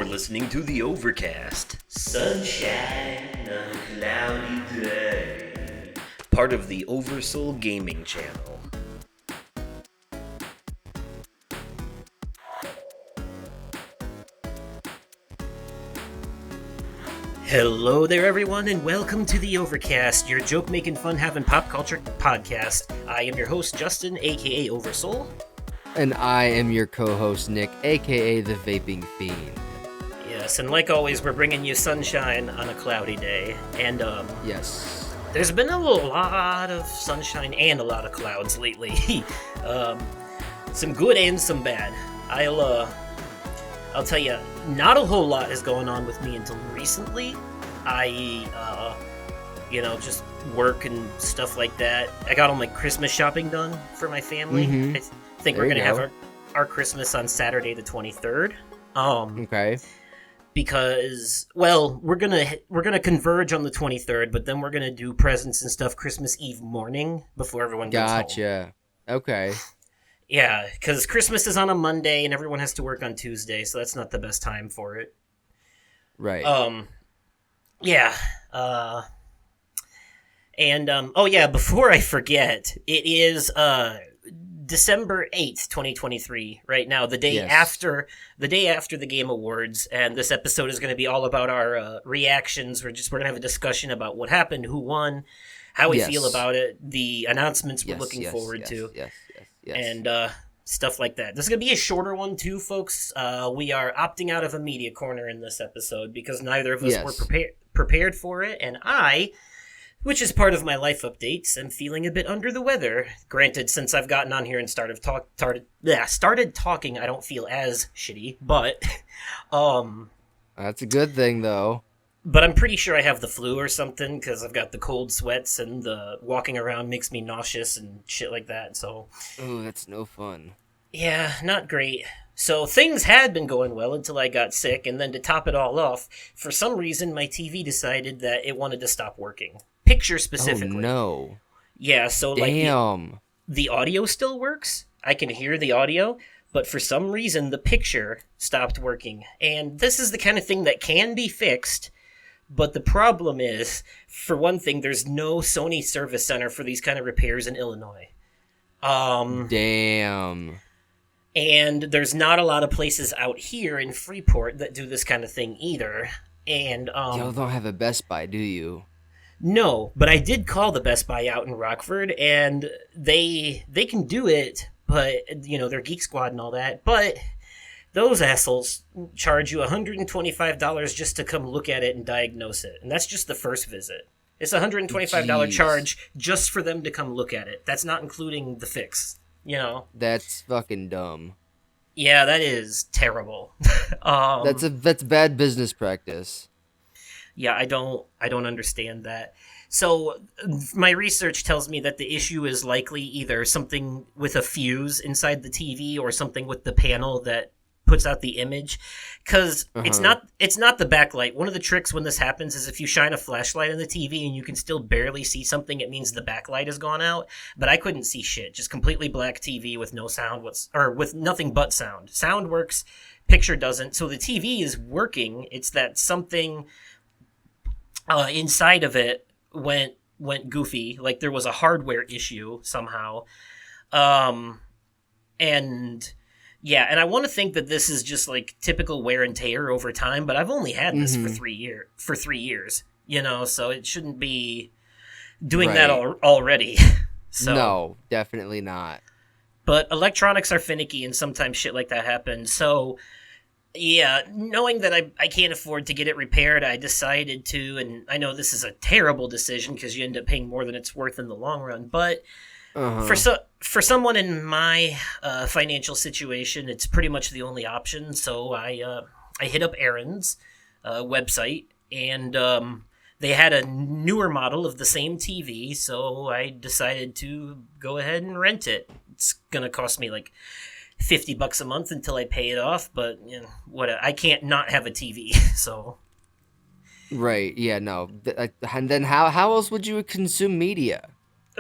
listening to the Overcast. Sunshine on a cloudy day. Part of the Oversoul Gaming channel. Hello there, everyone, and welcome to the Overcast, your joke-making, fun-having pop culture podcast. I am your host, Justin, aka Oversoul. And I am your co-host, Nick, aka the Vaping Fiend. Yes, and like always, we're bringing you sunshine on a cloudy day. And, Yes. there's been a lot of sunshine and a lot of clouds lately. Some good and some bad. I'll tell you, not a whole lot is going on with me until recently. Just work and stuff like that. I got all my Christmas shopping done for my family. Mm-hmm. I think we're going to have our Christmas on Saturday the 23rd. Okay. Because, well, we're gonna converge on the 23rd, but then we're gonna do presents and stuff Christmas Eve morning before everyone goes home. Gotcha. Okay. Yeah, because Christmas is on a Monday and everyone has to work on Tuesday, so that's not the best time for it. Right. Yeah. Before I forget, it is December 8th, 2023 right now, the day after the Game Awards, and this episode is going to be all about our reactions. We're going to have a discussion about what happened, who won, how we feel about it, the announcements we're looking forward to. Yes. And stuff like that. This is going to be a shorter one too, folks. We are opting out of a media corner in this episode because neither of us were prepared for it, and I, which is part of my life updates, am feeling a bit under the weather. Granted, since I've gotten on here and started talking, I don't feel as shitty, but That's a good thing, though. But I'm pretty sure I have the flu or something because I've got the cold sweats and the walking around makes me nauseous and shit like that. So, ooh, that's no fun. Yeah, not great. So things had been going well until I got sick, and then to top it all off, for some reason my TV decided that it wanted to stop working. Picture specifically. Oh, no. Yeah, so Damn. The audio still works. I can hear the audio, but for some reason the picture stopped working. And this is the kind of thing that can be fixed. But the problem is, for one thing, there's no Sony service center for these kind of repairs in Illinois. Damn. And there's not a lot of places out here in Freeport that do this kind of thing either. And y'all don't have a Best Buy, do you? No, but I did call the Best Buy out in Rockford, and they can do it, but they're Geek Squad and all that, but those assholes charge you $125 just to come look at it and diagnose it. And that's just the first visit. It's a $125 charge just for them to come look at it. That's not including the fix, That's fucking dumb. Yeah, that is terrible. That's bad business practice. Yeah, I don't understand that. So my research tells me that the issue is likely either something with a fuse inside the TV or something with the panel that puts out the image, because it's not the backlight. One of the tricks when this happens is if you shine a flashlight on the TV and you can still barely see something, it means the backlight has gone out. But I couldn't see shit, just completely black TV with no sound, with nothing but sound. Sound works, picture doesn't. So the TV is working. It's that something inside of it went goofy, like there was a hardware issue somehow, and. Yeah, and I want to think that this is just like typical wear and tear over time, but I've only had this for 3 years, so it shouldn't be doing that already. So, no, definitely not. But electronics are finicky, and sometimes shit like that happens. So, yeah, knowing that I can't afford to get it repaired, I decided to, and I know this is a terrible decision because you end up paying more than it's worth in the long run, but for someone in my financial situation, it's pretty much the only option. So I hit up Aaron's website, and they had a newer model of the same TV. So I decided to go ahead and rent it. It's gonna cost me like $50 a month until I pay it off. But I can't not have a TV. So right, yeah, no. And then how else would you consume media?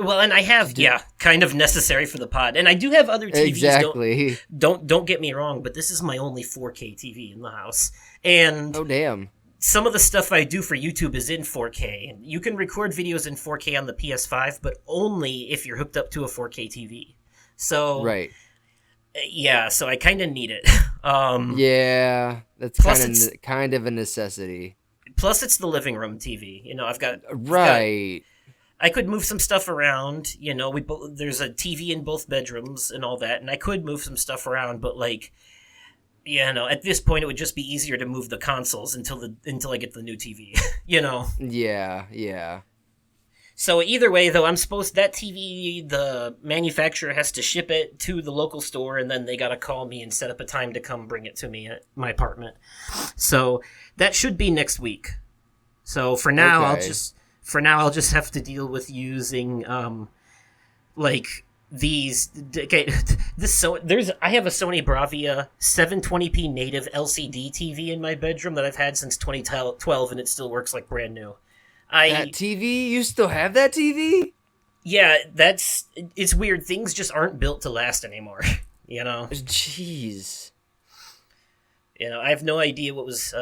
Well, and I have, kind of necessary for the pod, and I do have other TVs. Exactly. Don't get me wrong, but this is my only 4K TV in the house, and Oh damn. some of the stuff I do for YouTube is in 4K. You can record videos in 4K on the PS5, but only if you're hooked up to a 4K TV. So Right. Yeah, so I kind of need it. Yeah, that's kind of a necessity. Plus, it's the living room TV. Right. I could move some stuff around. There's a TV in both bedrooms and all that, and I could move some stuff around. But at this point, it would just be easier to move the consoles until I get the new TV. Yeah. So either way, though, that TV, the manufacturer has to ship it to the local store, and then they gotta call me and set up a time to come bring it to me at my apartment. So that should be next week. So for now, Okay. I'll just have to deal with using these. Okay, I have a Sony Bravia 720p native LCD TV in my bedroom that I've had since 2012, and it still works like brand new. That TV? You still have that TV? Yeah, it's weird. Things just aren't built to last anymore. Jeez. I have no idea what was.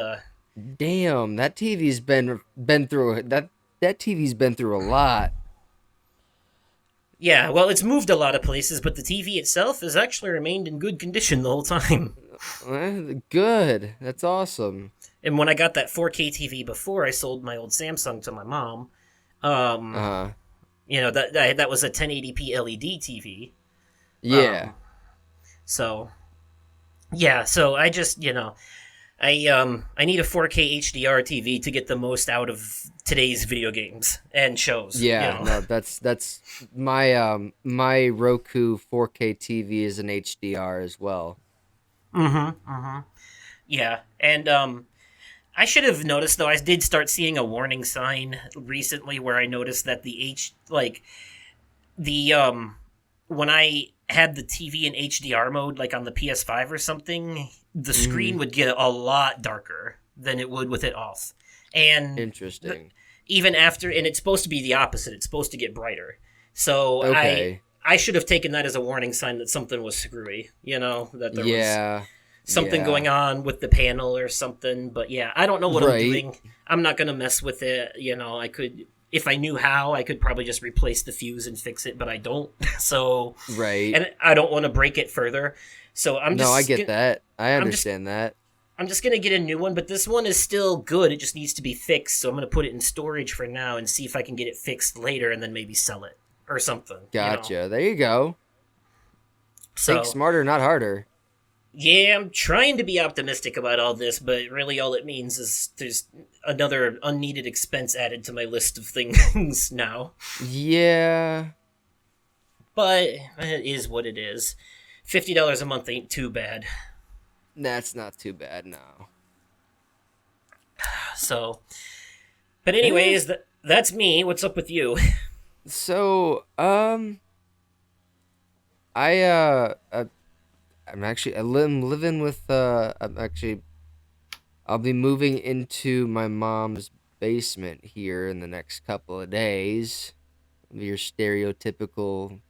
Damn, that TV's been through that TV's been through a lot. Yeah, well, it's moved a lot of places, but the TV itself has actually remained in good condition the whole time. Good. That's awesome. And when I got that 4K TV before, I sold my old Samsung to my mom. That was a 1080p LED TV. Yeah. So I just, I need a 4K HDR TV to get the most out of today's video games and shows. Yeah, no, that's my my Roku 4K TV is an HDR as well. Yeah, and I should have noticed, though, I did start seeing a warning sign recently where I noticed that when I had the TV in HDR mode, like on the PS5 or something, the screen would get a lot darker than it would with it off. And interesting. Even after, and it's supposed to be the opposite. It's supposed to get brighter. So okay. I should have taken that as a warning sign that something was screwy. That there was something going on with the panel or something. But yeah, I don't know what I'm doing. I'm not gonna mess with it. I could. If I knew how, I could probably just replace the fuse and fix it, but I don't. So and I don't want to break it further. So I'm just. No, I get that. I understand that. I'm just gonna get a new one, but this one is still good. It just needs to be fixed. So I'm gonna put it in storage for now and see if I can get it fixed later, and then maybe sell it or something. Gotcha. There you go. So, think smarter, not harder. Yeah, I'm trying to be optimistic about all this, but really all it means is there's another unneeded expense added to my list of things now. Yeah. But it is what it is. $50 a month ain't too bad. That's not too bad, no. So, but anyways, that's me. What's up with you? So, I'm living with, I'll be moving into my mom's basement here in the next couple of days. Your stereotypical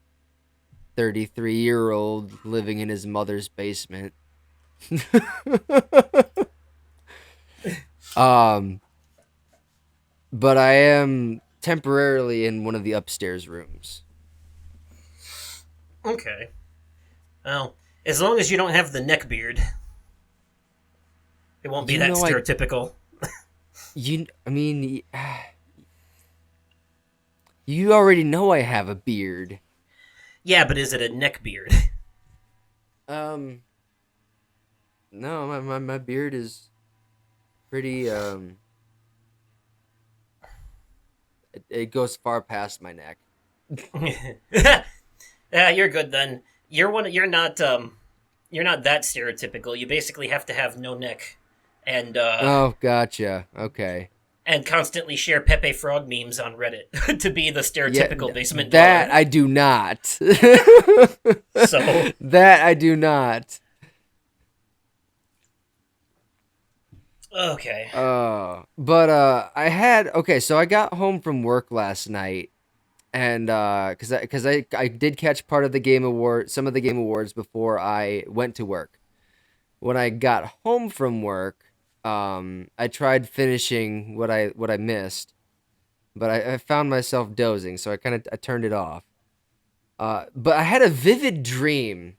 33-year-old living in his mother's basement. But I am temporarily in one of the upstairs rooms. Okay. Well, as long as you don't have the neck beard, it won't be that stereotypical. You already know I have a beard. Yeah, but is it a neck beard? No, my beard is pretty, it goes far past my neck. Yeah, you're good then. You're not that stereotypical. You basically have to have no neck and oh, gotcha. Okay. And constantly share Pepe Frog memes on Reddit to be the stereotypical basement that dweller. I do not. So that I do not. Okay. So I got home from work last night, and I did catch part of the some of the Game Awards before I went to work. When I got home from work, I tried finishing what I missed, but I found myself dozing, so I turned it off. But I had a vivid dream,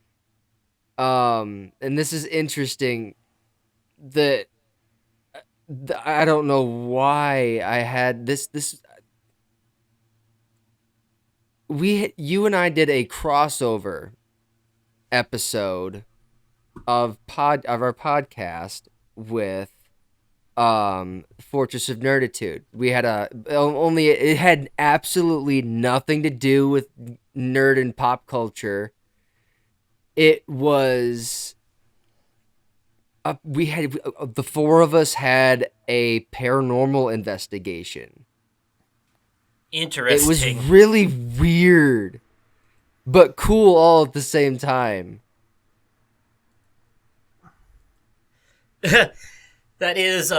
and this is interesting. That I don't know why I had this. You and I did a crossover episode of our podcast with Fortress of Nerditude. We had only it had absolutely nothing to do with nerd and pop culture. It was we had the four of us had a paranormal investigation. Interesting. It was really weird, but cool all at the same time. That is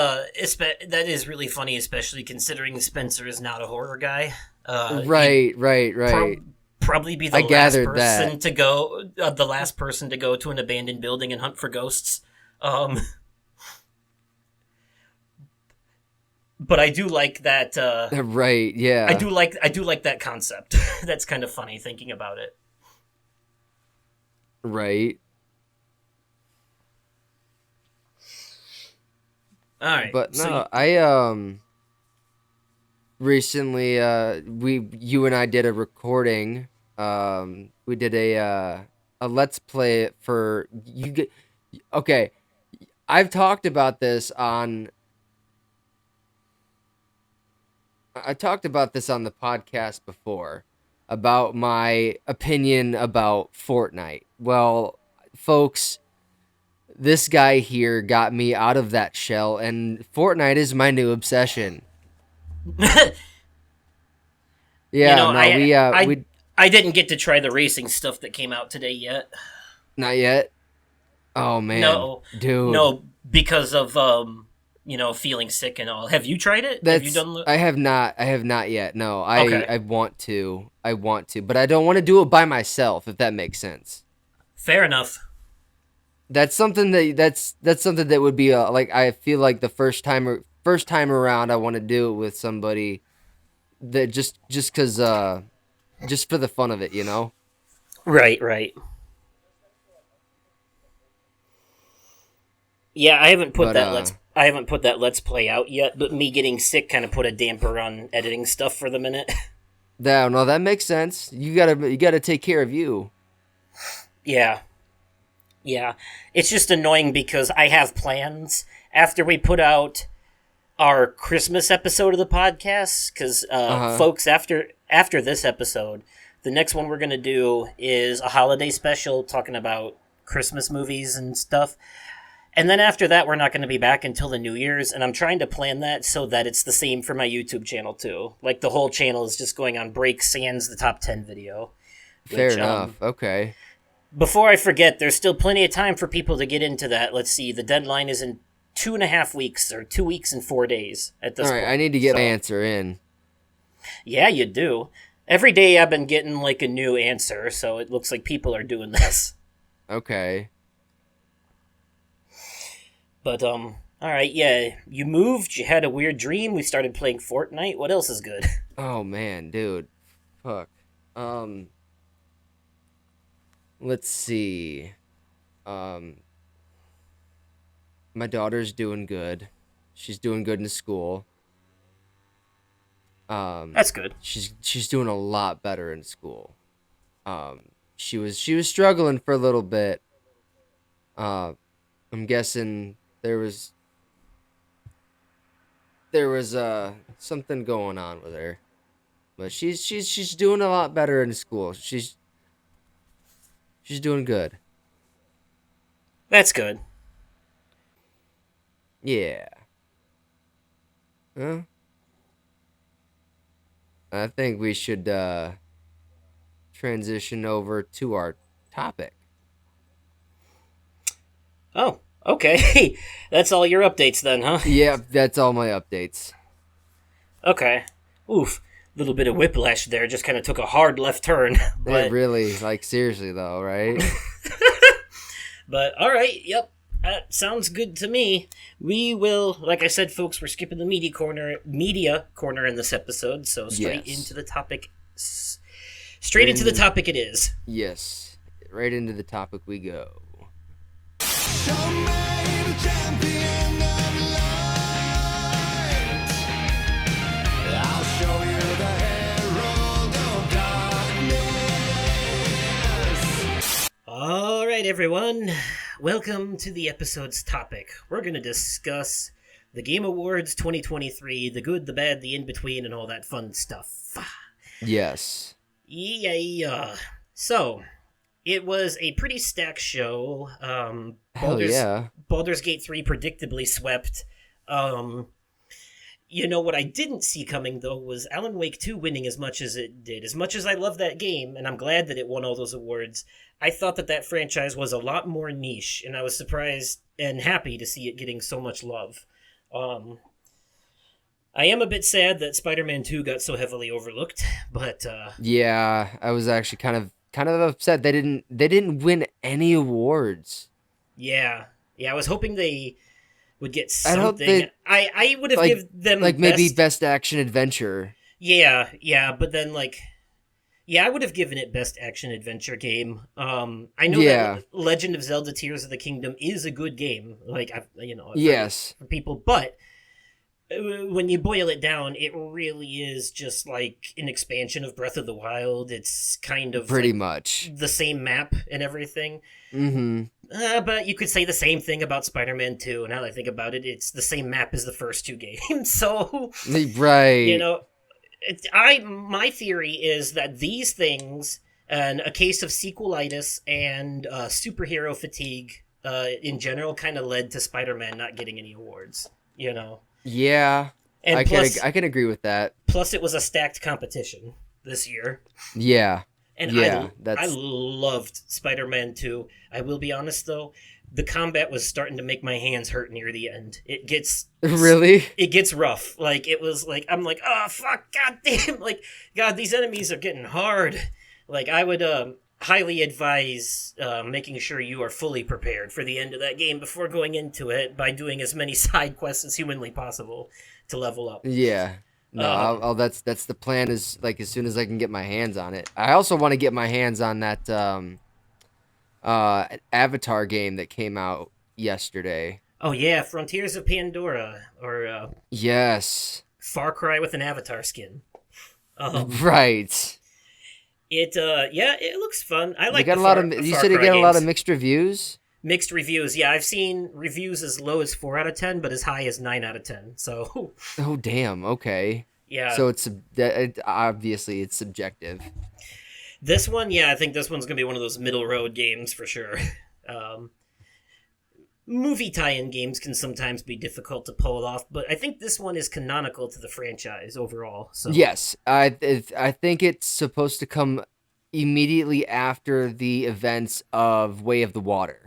really funny, especially considering Spencer is not a horror guy. Right. Probably be the last person to go to an abandoned building and hunt for ghosts. But I do like that. Right? Yeah. I do like that concept. That's kind of funny thinking about it. Right. All right. But no, I recently you and I did a recording. We did a let's play for you get. Okay, I've talked about this on. I talked about this on the podcast before about my opinion about Fortnite. Well, folks, this guy here got me out of that shell, and Fortnite is my new obsession. Yeah, I didn't get to try the racing stuff that came out today yet. Not yet. Oh man, no, because of feeling sick and all. Have you tried it? Have you done? I have not yet. No, I want to, but I don't want to do it by myself. If that makes sense. Fair enough. That's something that would be like, I feel like the first time around I want to do it with somebody that just for the fun of it, you know? Right. Yeah, I haven't put that let's play out yet, but me getting sick kind of put a damper on editing stuff for the minute. No, that makes sense. You gotta take care of you. Yeah, it's just annoying because I have plans after we put out our Christmas episode of the podcast. Because folks, after this episode, the next one we're gonna do is a holiday special talking about Christmas movies and stuff. And then after that, we're not going to be back until the New Year's, and I'm trying to plan that so that it's the same for my YouTube channel too. Like the whole channel is just going on break sans the top 10 video. Fair enough. Okay. Before I forget, there's still plenty of time for people to get into that. Let's see, the deadline is in 2.5 weeks, or 2 weeks and 4 days at this point. All right, I need to get my answer in. Yeah, you do. Every day I've been getting like a new answer, so it looks like people are doing this. Okay. But, all right, yeah, you moved, you had a weird dream, we started playing Fortnite, what else is good? Oh, man, dude. Fuck. Let's see. My daughter's doing good. She's doing good in school. That's good. She's doing a lot better in school. She was struggling for a little bit. I'm guessing there was something going on with her, but she's doing a lot better in school. She's doing good. That's good. Yeah. Huh? I think we should transition over to our topic. Oh, okay. That's all your updates then, huh? Yeah, that's all my updates. Okay. Oof. little bit of whiplash there. Just kind of took a hard left turn. But It really, like, seriously though, right? but all right, yep. That sounds good to me. We will, like I said, folks, we're skipping the media corner in this episode, so straight into the topic. Straight into the topic it is. Yes, right into the topic we go. I'll show you the herald of darkness. All right, everyone. Welcome to the episode's topic. We're going to discuss the Game Awards 2023, the good, the bad, the in-between, and all that fun stuff. Yes. Yeah. So, it was a pretty stacked show. Baldur's Gate 3 predictably swept. You know, what I didn't see coming, though, was Alan Wake 2 winning as much as it did. As much as I love that game, and I'm glad that it won all those awards, I thought that franchise was a lot more niche, and I was surprised and happy to see it getting so much love. I am a bit sad that Spider-Man 2 got so heavily overlooked, but... Yeah, I was actually kind of upset they didn't win any awards. Yeah, I was hoping they would get something. I would have given them maybe best action adventure. Yeah, but then I would have given it best action adventure game. I know that Legend of Zelda: Tears of the Kingdom is a good game. Yes, for people, but when you boil it down, it really is just like an expansion of Breath of the Wild. It's kind of pretty much the same map and everything. Mm-hmm. But you could say the same thing about Spider-Man 2. Now that I think about it, it's the same map as the first two games. So, right. You know, my theory is that these things, and a case of sequelitis and superhero fatigue in general, kind of led to Spider-Man not getting any awards. You know. Yeah, and I can agree with that. Plus, it was a stacked competition this year. Yeah. And I loved Spider-Man 2. I will be honest, though, the combat was starting to make my hands hurt near the end. It gets... Really? It gets rough. Like, it was like, I'm like, oh, fuck, goddamn. Like, God, these enemies are getting hard. Like, I would highly advise making sure you are fully prepared for the end of that game before going into it by doing as many side quests as humanly possible to level up. Yeah. No, that's the plan. Is like as soon as I can get my hands on it. I also want to get my hands on that Avatar game that came out yesterday. Oh yeah, Frontiers of Pandora, or yes, Far Cry with an Avatar skin. Right. It looks fun. I like. You said it got a lot of mixed reviews. Mixed reviews, yeah. I've seen reviews as low as 4 out of 10, but as high as 9 out of 10. So. Oh damn! Okay. Yeah. So obviously it's subjective. This one, yeah, I think this one's gonna be one of those middle road games for sure. Movie tie-in games can sometimes be difficult to pull off, but I think this one is canonical to the franchise overall. So. Yes, I think it's supposed to come immediately after the events of Way of the Water.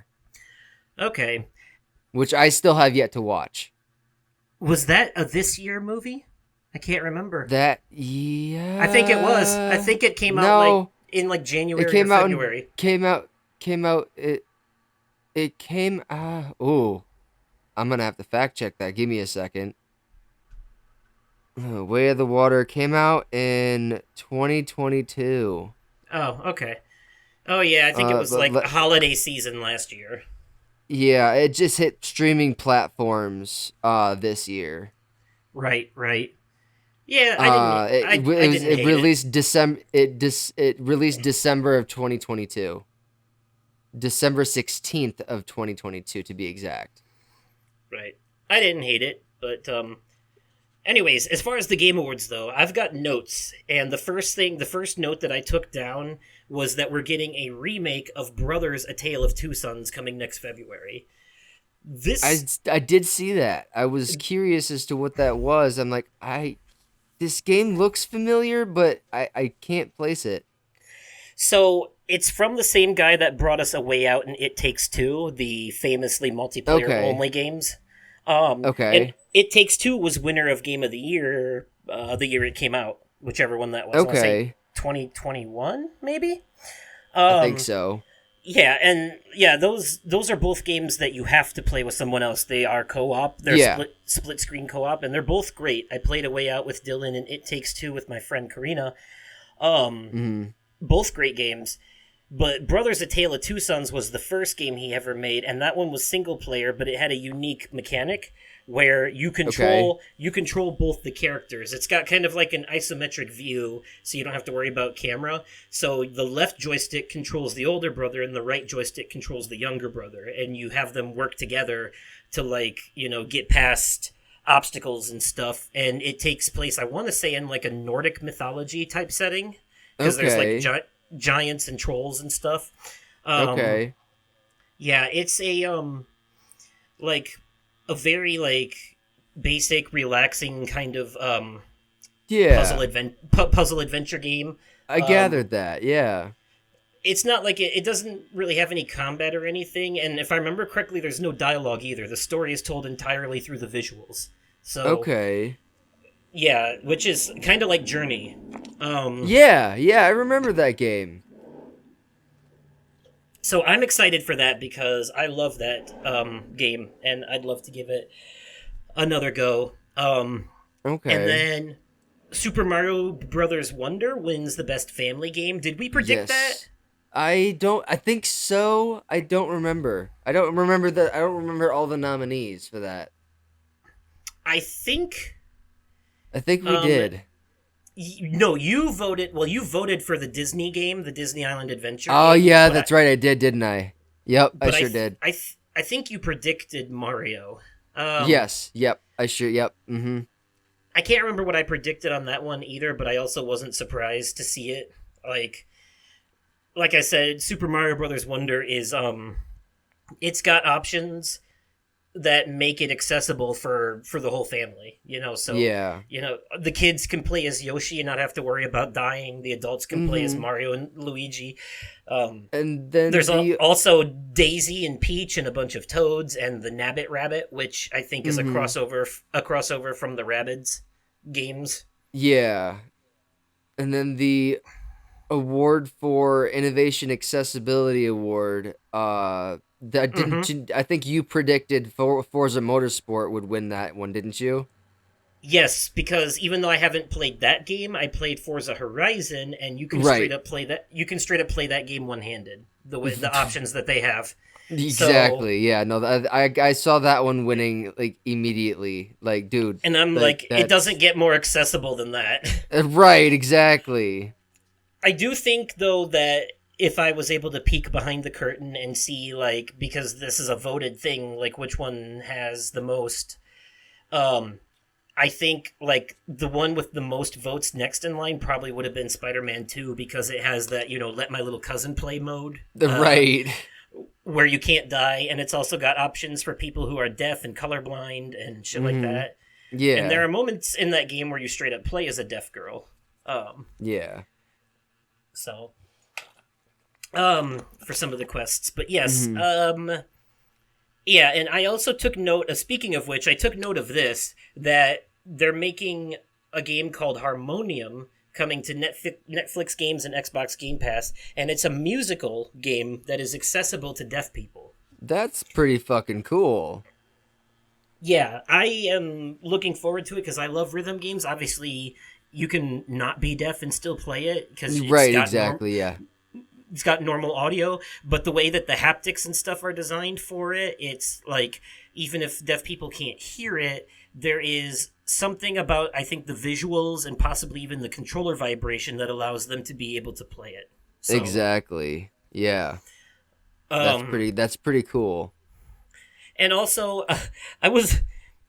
Okay. Which I still have yet to watch. Was that a this year movie? I can't remember. Yeah. I think it was. I think it came out in January or February. It came I'm going to have to fact check that. Give me a second. Way of the Water came out in 2022. Oh, okay. Oh yeah, I think it was holiday season last year. Yeah, it just hit streaming platforms this year. Right. Yeah, it released December. It released December of 2022. December 16th of 2022 to be exact. Right. I didn't hate it, but anyways, as far as the Game Awards though, I've got notes, and the first note that I took down was that we're getting a remake of Brothers: A Tale of Two Sons coming next February. I did see that. I was curious as to what that was. I'm like, this game looks familiar, but I can't place it. So it's from the same guy that brought us A Way Out and It Takes Two, the famously multiplayer-only games. Okay. And It Takes Two was winner of Game of the Year the year it came out. whichever one that was. I want to say Okay. 2021, maybe. I think Um, so. yeah, and yeah, those are both games that you have to play with someone else. They are co-op. They're Yeah. split screen co-op, and they're both great. I played A Way Out with Dylan and It Takes Two with my friend Karina. Um, Mhm. both great games. But Brothers: A Tale of Two Sons was the first game he ever made, and that one was single player, but it had a unique mechanic where Okay. you control both the characters. It's got kind of like an isometric view, so you don't have to worry about camera. So the left joystick controls the older brother, and the right joystick controls the younger brother, and you have them work together to get past obstacles and stuff. And it takes place, I want to say, in like a Nordic mythology type setting because there's like Okay. giants and trolls and stuff. Um, Okay. yeah, it's like a very basic, relaxing kind of Yeah. puzzle adventure game. I Um, gathered that. Yeah. it's not like it doesn't really have any combat or anything, and if I remember correctly, there's no dialogue either. The story is told entirely through the visuals. So Okay. yeah, which is kind of like Journey. Um, Yeah. Yeah. I remember that game. so I'm excited for that because I love that game, and I'd love to give it another go. And Okay. then Super Mario Brothers Wonder wins the best family game. Did we predict that? Yes. I don't. I think so. I don't remember. I don't remember the. I don't remember all the nominees for that. I think. I think we Um, did. no, you voted. Well, you voted for the Disney game, the Disney Island Adventure Oh game. yeah, that's right. I did, didn't I? Yep, I But sure did. I think you predicted Mario. Um, Yes. Yep. I sure. Yep. Mm-hmm. I can't remember what I predicted on that one either, but I also wasn't surprised to see it. Like, like I said, Super Mario Brothers Wonder is it's got options that make it accessible for the whole family, so Yeah. the kids can play as Yoshi and not have to worry about dying. The adults can play as Mm-hmm. Mario and Luigi. um, And then there's the. also Daisy and Peach and a bunch of Toads and the Nabbit Rabbit, which I think is Mm-hmm. a crossover from the Rabbids games. Yeah. And then the award for innovation accessibility award. That Hmm. didn't. I think you predicted Forza Motorsport would win that one, didn't you? Yes, because even though I haven't played that game, I played Forza Horizon, and you can straight Right. up play that. You can straight up play that game one handed. The options that they have. So, Exactly. Yeah. No. I saw that one winning like immediately. Like, dude. and I'm Like like, it that's doesn't get more accessible than that. right. Exactly. I do think though that if I was able to peek behind the curtain and see because this is a voted thing, like which one has the most, um, I think the one with the most votes next in line probably would have been Spider-Man 2 because it has that, let my little cousin play mode. The right. Where you can't die, and it's also got options for people who are deaf and colorblind and shit like Hmm. that. And there Yeah. are moments in that game where you straight up play as a deaf girl. Yeah. So for some of the quests. But yes, Hmm. yeah, and I also took note of, speaking of which, I took note of this, that they're making a game called Harmonium coming to Netflix games and Xbox Game Pass, and it's a musical game that is accessible to deaf people. That's pretty fucking cool. Yeah, I am looking forward to it because I love rhythm games. Obviously, you can not be deaf and still play it because Right. Exactly. Yeah. it's got normal audio, but the way that the haptics and stuff are designed for it, it's like even if deaf people can't hear it, there is something about I think the visuals and possibly even the controller vibration that allows them to be able to play it. So, Exactly. Yeah. um, That's pretty cool. and also I was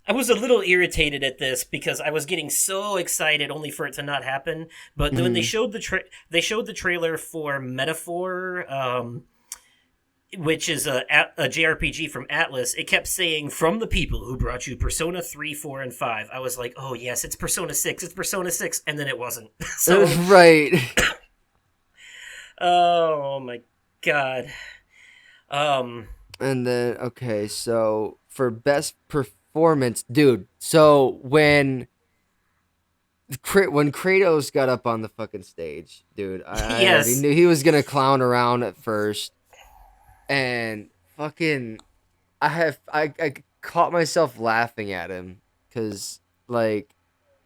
I was a little irritated at this because I was getting so excited only for it to not happen. But when Hmm. they showed the trailer for Metaphor, which is a JRPG from Atlas, it kept saying from the people who brought you Persona 3, 4, and 5. I was like, oh yes, it's Persona 6, it's Persona 6, and then it wasn't. So, Right. oh my god. Um, And then okay, so for best performance, dude. So when when Kratos got up on the fucking stage, dude, I already Yes. knew he was gonna clown around at first, and fucking, I caught myself laughing at him because like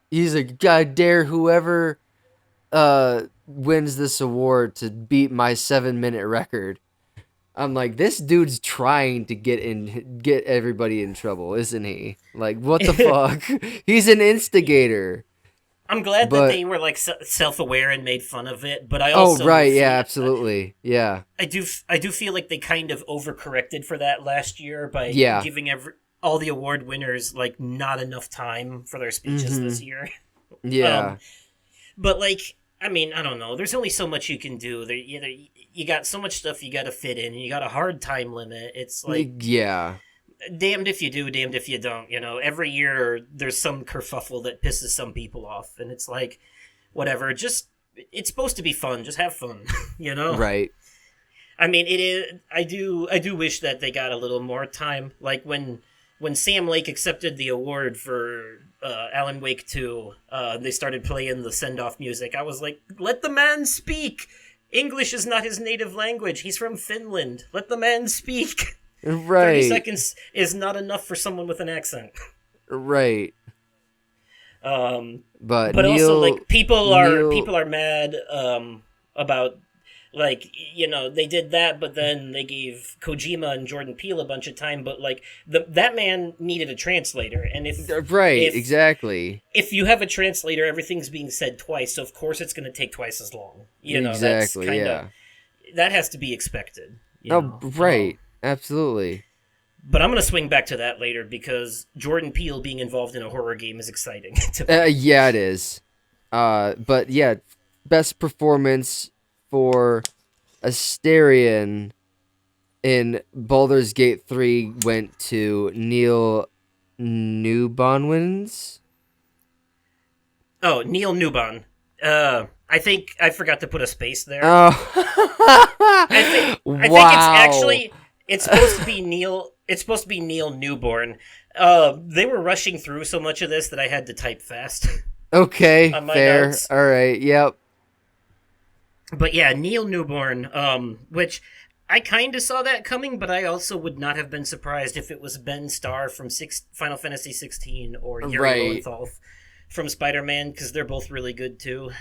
he's like, God dare whoever wins this award to beat my 7-minute record. I'm like, this dude's trying to get everybody in trouble, isn't he? Like, what the fuck? He's an instigator. I'm glad that But they were like self-aware and made fun of it, but I oh also right, yeah, feel absolutely. Yeah. I do feel like they kind of overcorrected for that last year by Yeah. giving all the award winners like not enough time for their speeches this year. Yeah. But like, I mean, I don't know. There's only so much you can do. You got so much stuff you got to fit in. And you got a hard time limit. It's like Yeah. damned if you do, damned if you don't. Every year there's some kerfuffle that pisses some people off, and it's like, whatever. Just it's supposed to be fun. Just have fun. Right. I mean, it is. I do wish that they got a little more time. Like when Sam Lake accepted the award for Alan Wake 2, they started playing the send off music. I was like, let the man speak. English is not his native language. He's from Finland. Let the man speak. 30 Right. seconds is not enough for someone with an accent. Right. But But Neil, also, like, people Neil, are mad about, like, they did that, but then they gave Kojima and Jordan Peele a bunch of time. But like that man needed a translator, and right, if exactly. if you have a translator, everything's being said twice, so of course it's going to take twice as long. That's Exactly, kind yeah. of that has to be expected. Oh, right. Absolutely. But I'm going to swing back to that later because Jordan Peele being involved in a horror game is exciting to me. Yeah, it is. But yeah, best performance for Asterion in Baldur's Gate 3 went to Neil Newbonwins. Oh, Neil Newbon. I think I forgot to put a space there. Oh, I think it's actually it's supposed to be Neil. It's supposed to be Neil Newborn. They were rushing through so much of this that I had to type fast. Okay, on my fair. notes. All right, yep. But yeah, Neil Newborn, which I kind of saw that coming, but I also would not have been surprised if it was Ben Starr from Final Fantasy 16 or Yuri Right. Lowenthal from Spider-Man, because they're both really good too.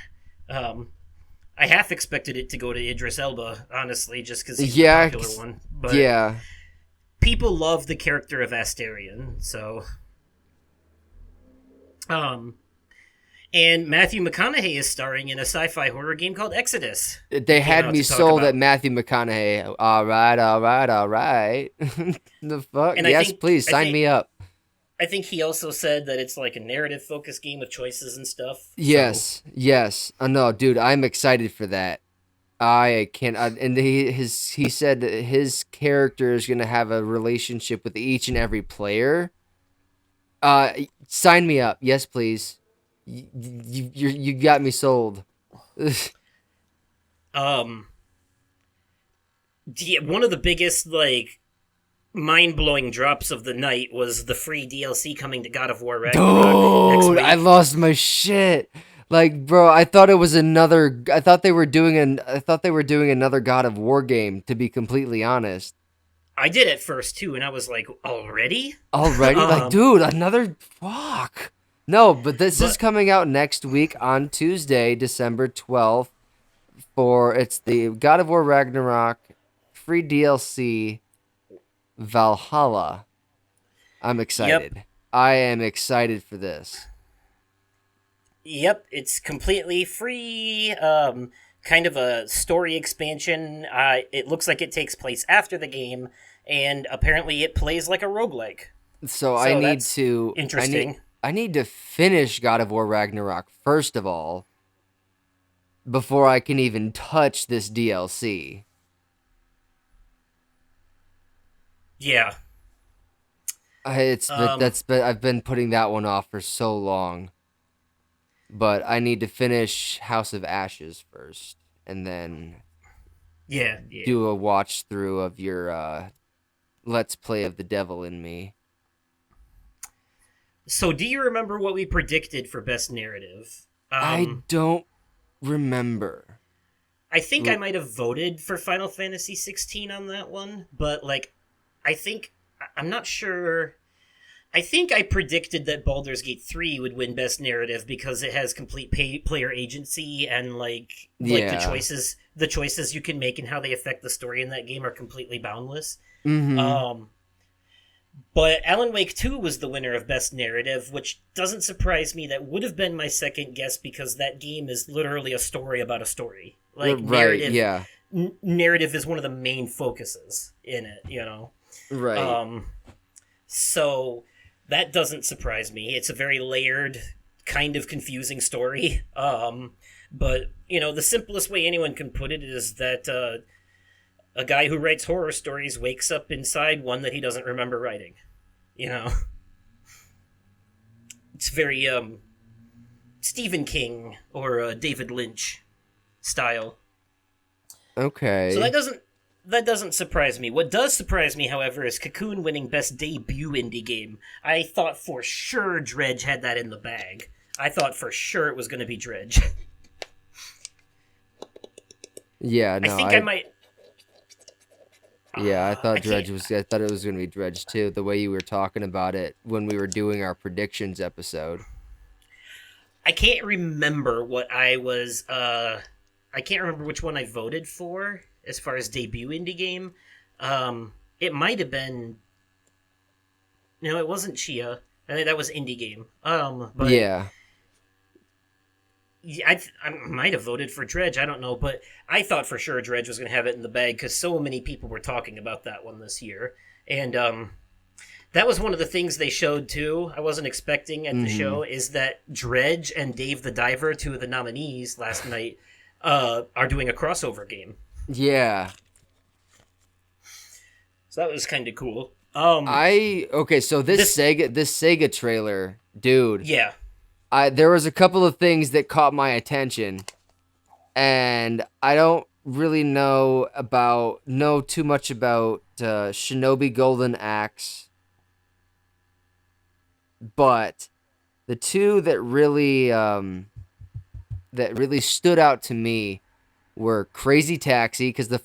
I half expected it to go to Idris Elba, honestly, just because he's Yeah, the popular one. But Yeah. people love the character of Asterion, so and Matthew McConaughey is starring in a sci-fi horror game called Exodus. They had out me to talk sold about. at Matthew McConaughey. All right, all right, all right. The fuck? And I Yes, think- please I sign think- me up. I think he also said that it's like a narrative-focused game with choices and stuff. Yes, yes. No, dude, I'm excited for that. I can't. And he said that his character is gonna have a relationship with each and every player. Sign me up. Yes, please. You got me sold. One of the biggest like mind-blowing drops of the night was the free DLC coming to God of War Ragnarok next Dude, week. I lost my shit. Like, bro, I thought it was another. I thought they were doing another God of War game. To be completely honest, I did at first too, and I was like, already? already, like, dude, another fuck. No, but this is But- coming out next week on Tuesday, December 12th. It's the God of War Ragnarok free DLC Valhalla. I'm excited. I am excited for this. Yep, it's completely free. Kind of a story expansion. It looks like it takes place after the game, and apparently it plays like a roguelike. So I need that's to interesting. I need to finish God of War Ragnarok first of all before I can even touch this DLC. Yeah. I've been putting that one off for so long. But I need to finish House of Ashes first and then Yeah. do a watch through of your Let's Play of the Devil in Me. So, do you remember what we predicted for best narrative? I don't remember. I think I might have voted for Final Fantasy 16 on that one, but like, I'm not sure. I think I predicted that Baldur's Gate 3 would win best narrative because it has complete player agency and like the choices you can make and how they affect the story in that game are completely boundless. Mm-hmm. But Alan Wake 2 was the winner of Best Narrative, which doesn't surprise me. That would have been my second guess because that game is literally a story about a story. Like, narrative, yeah. Narrative is one of the main focuses in it, you know? Right. So that doesn't surprise me. It's a very layered, kind of confusing story. But, you know, the simplest way anyone can put it is that a guy who writes horror stories wakes up inside one that he doesn't remember writing. You know? It's very, Stephen King or David Lynch style. Okay. So that doesn't surprise me. What does surprise me, however, is Cocoon winning Best Debut Indie Game. I thought for sure Dredge had that in the bag. I thought for sure it was going to be Dredge. Yeah, no, I might... Yeah, I thought I thought it was going to be Dredge too. The way you were talking about it when we were doing our predictions episode. I can't remember what I was. I can't remember which one I voted for as far as debut indie game. It might have been. No, it wasn't Chia. I think that was indie game. But yeah. I might have voted for Dredge. I don't know, but I thought for sure Dredge was going to have it in the bag because so many people were talking about that one this year, and that was one of the things they showed too. I wasn't expecting at the show is that Dredge and Dave the Diver, two of the nominees last night, are doing a crossover game. Yeah. So that was kind of cool. So this Sega trailer, dude. Yeah. There was a couple of things that caught my attention, and I don't really know too much about Shinobi Golden Axe, but the two that really stood out to me were Crazy Taxi, because I'm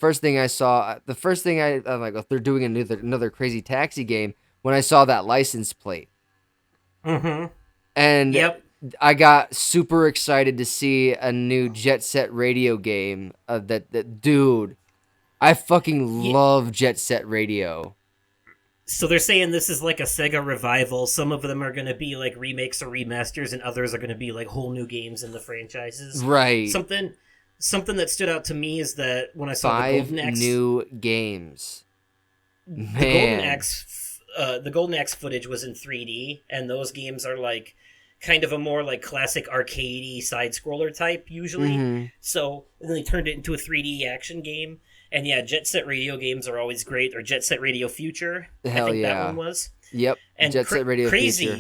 like, oh, they're doing another Crazy Taxi game when I saw that license plate. Mm-hmm. And yep. I got super excited to see a new Jet Set Radio game. Dude, I fucking love Jet Set Radio. So they're saying this is like a Sega revival. Some of them are going to be like remakes or remasters, and others are going to be like whole new games in the franchises. Right. Something that stood out to me is that when I saw 5 the Golden Axe, new games. The Golden Axe footage was in 3D, and those games are like kind of a more like classic arcadey side scroller type usually. Mm-hmm. So then they turned it into a 3D action game. And yeah, Jet Set Radio games are always great, or Jet Set Radio Future. Hell, I think yeah. that one was. Yep. And Jet Set Radio Future.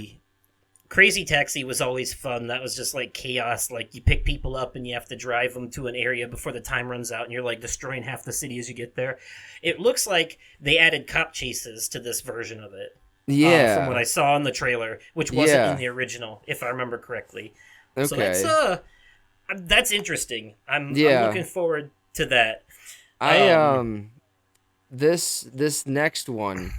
Crazy Taxi was always fun. That was just like chaos. Like you pick people up and you have to drive them to an area before the time runs out, and you're like destroying half the city as you get there. It looks like they added cop chases to this version of it. Yeah. From what I saw in the trailer, which wasn't in the original, if I remember correctly. Okay. So that's interesting. I'm looking forward to that. This next one.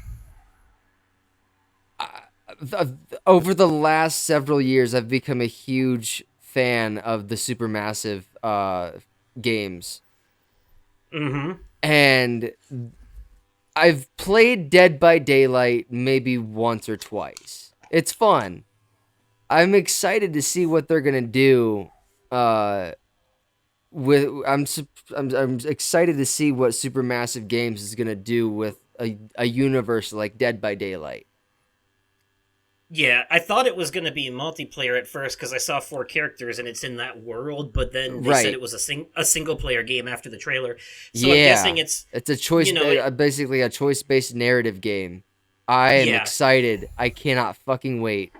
Over the last several years, I've become a huge fan of the Supermassive games. Mm-hmm. And I've played Dead by Daylight maybe once or twice. It's fun. I'm excited to see what they're gonna do. I'm excited to see what Supermassive Games is gonna do with a universe like Dead by Daylight. Yeah, I thought it was going to be multiplayer at first because I saw 4 characters and it's in that world, but then they said it was a single player game after the trailer. So I'm guessing it's a choice, basically a choice-based narrative game. I am excited. I cannot fucking wait.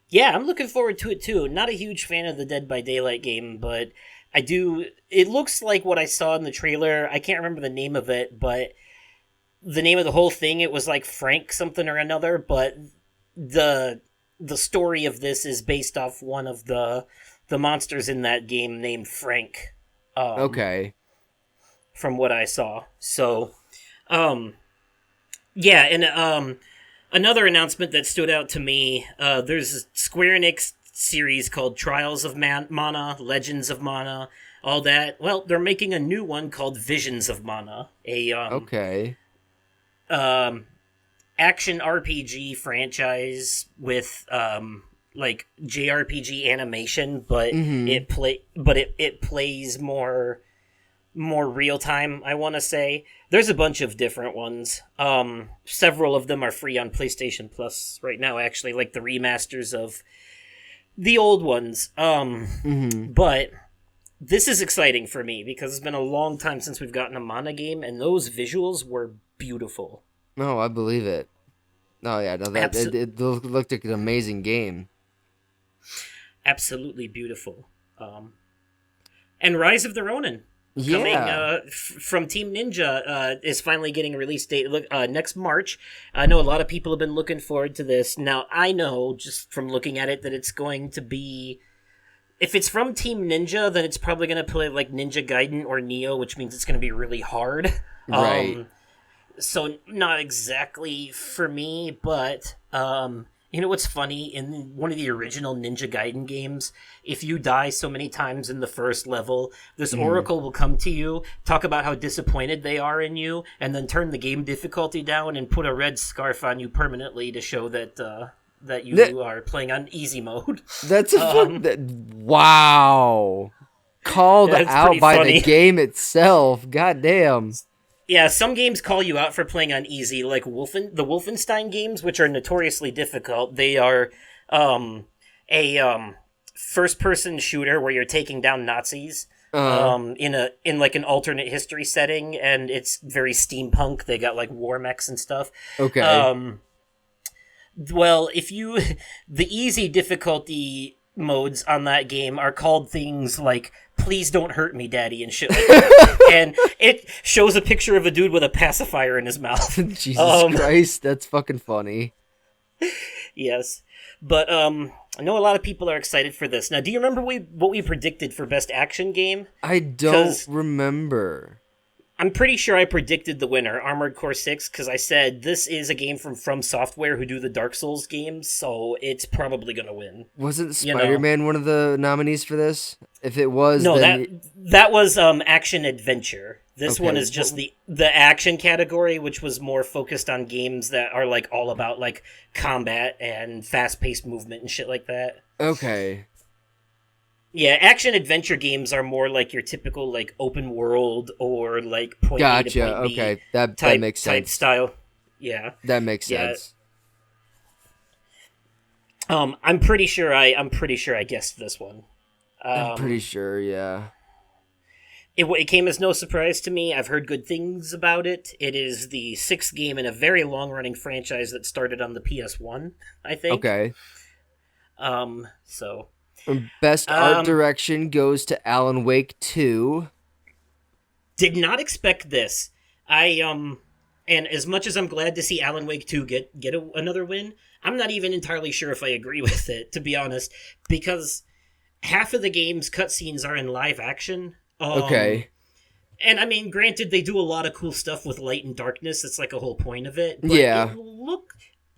Yeah, I'm looking forward to it too. Not a huge fan of the Dead by Daylight game, but I do. It looks like what I saw in the trailer. I can't remember the name of it, but the name of the whole thing, it was like Frank something or another, but the the story of this is based off one of the monsters in that game named Frank. Okay. From what I saw. So, yeah, and another announcement that stood out to me, there's a Square Enix series called Trials of Mana, Legends of Mana, all that. Well, they're making a new one called Visions of Mana, a Okay. action RPG franchise with like JRPG animation, but it plays more real time, I want to say. There's a bunch of different ones. Several of them are free on PlayStation Plus right now, actually, like the remasters of the old ones. But this is exciting for me because it's been a long time since we've gotten a Mana game, and those visuals were beautiful. No, I believe it. Oh yeah, no, that it looked like an amazing game. Absolutely beautiful. And Rise of the Ronin. Yeah. Coming from Team Ninja is finally getting a release date next March. I know a lot of people have been looking forward to this. Now, I know, just from looking at it, that it's going to be... If it's from Team Ninja, then it's probably going to play like Ninja Gaiden or Neo, which means it's going to be really hard. Right. So, not exactly for me, but... you know what's funny? In one of the original Ninja Gaiden games, if you die so many times in the first level, this oracle will come to you, talk about how disappointed they are in you, and then turn the game difficulty down and put a red scarf on you permanently to show that that you are playing on easy mode. That's wow. Called out by funny. the game itself. God damn. Yeah, some games call you out for playing on easy, like the Wolfenstein games, which are notoriously difficult. They are a first-person shooter where you're taking down Nazis in like an alternate history setting, and it's very steampunk. They got like war mechs and stuff. Okay. Well, the easy difficulty modes on that game are called things like "Please don't hurt me, Daddy" and shit like that. And it shows a picture of a dude with a pacifier in his mouth. Jesus Christ, that's fucking funny. Yes, but I know a lot of people are excited for this. Now, do you remember what we predicted for best action game? I don't remember. I'm pretty sure I predicted the winner, Armored Core 6, because I said this is a game from Software who do the Dark Souls games, so it's probably going to win. Wasn't Spider-Man one of the nominees for this? If it was, no, then... that was action adventure. This one is just the action category, which was more focused on games that are like all about like combat and fast-paced movement and shit like that. Okay. Yeah, action adventure games are more like your typical like open world or like point A to point B okay, that makes sense. Type style. Yeah, that makes sense. I'm pretty sure I guessed this one. I'm pretty sure, yeah. It came as no surprise to me. I've heard good things about it. It is the 6th game in a very long-running franchise that started on the PS1, I think. Okay. So... Best art direction goes to Alan Wake 2. Did not expect this. And as much as I'm glad to see Alan Wake 2 get another win, I'm not even entirely sure if I agree with it, to be honest, because half of the game's cutscenes are in live action. Okay. And I mean, granted, they do a lot of cool stuff with light and darkness. It's like a whole point of it. But yeah.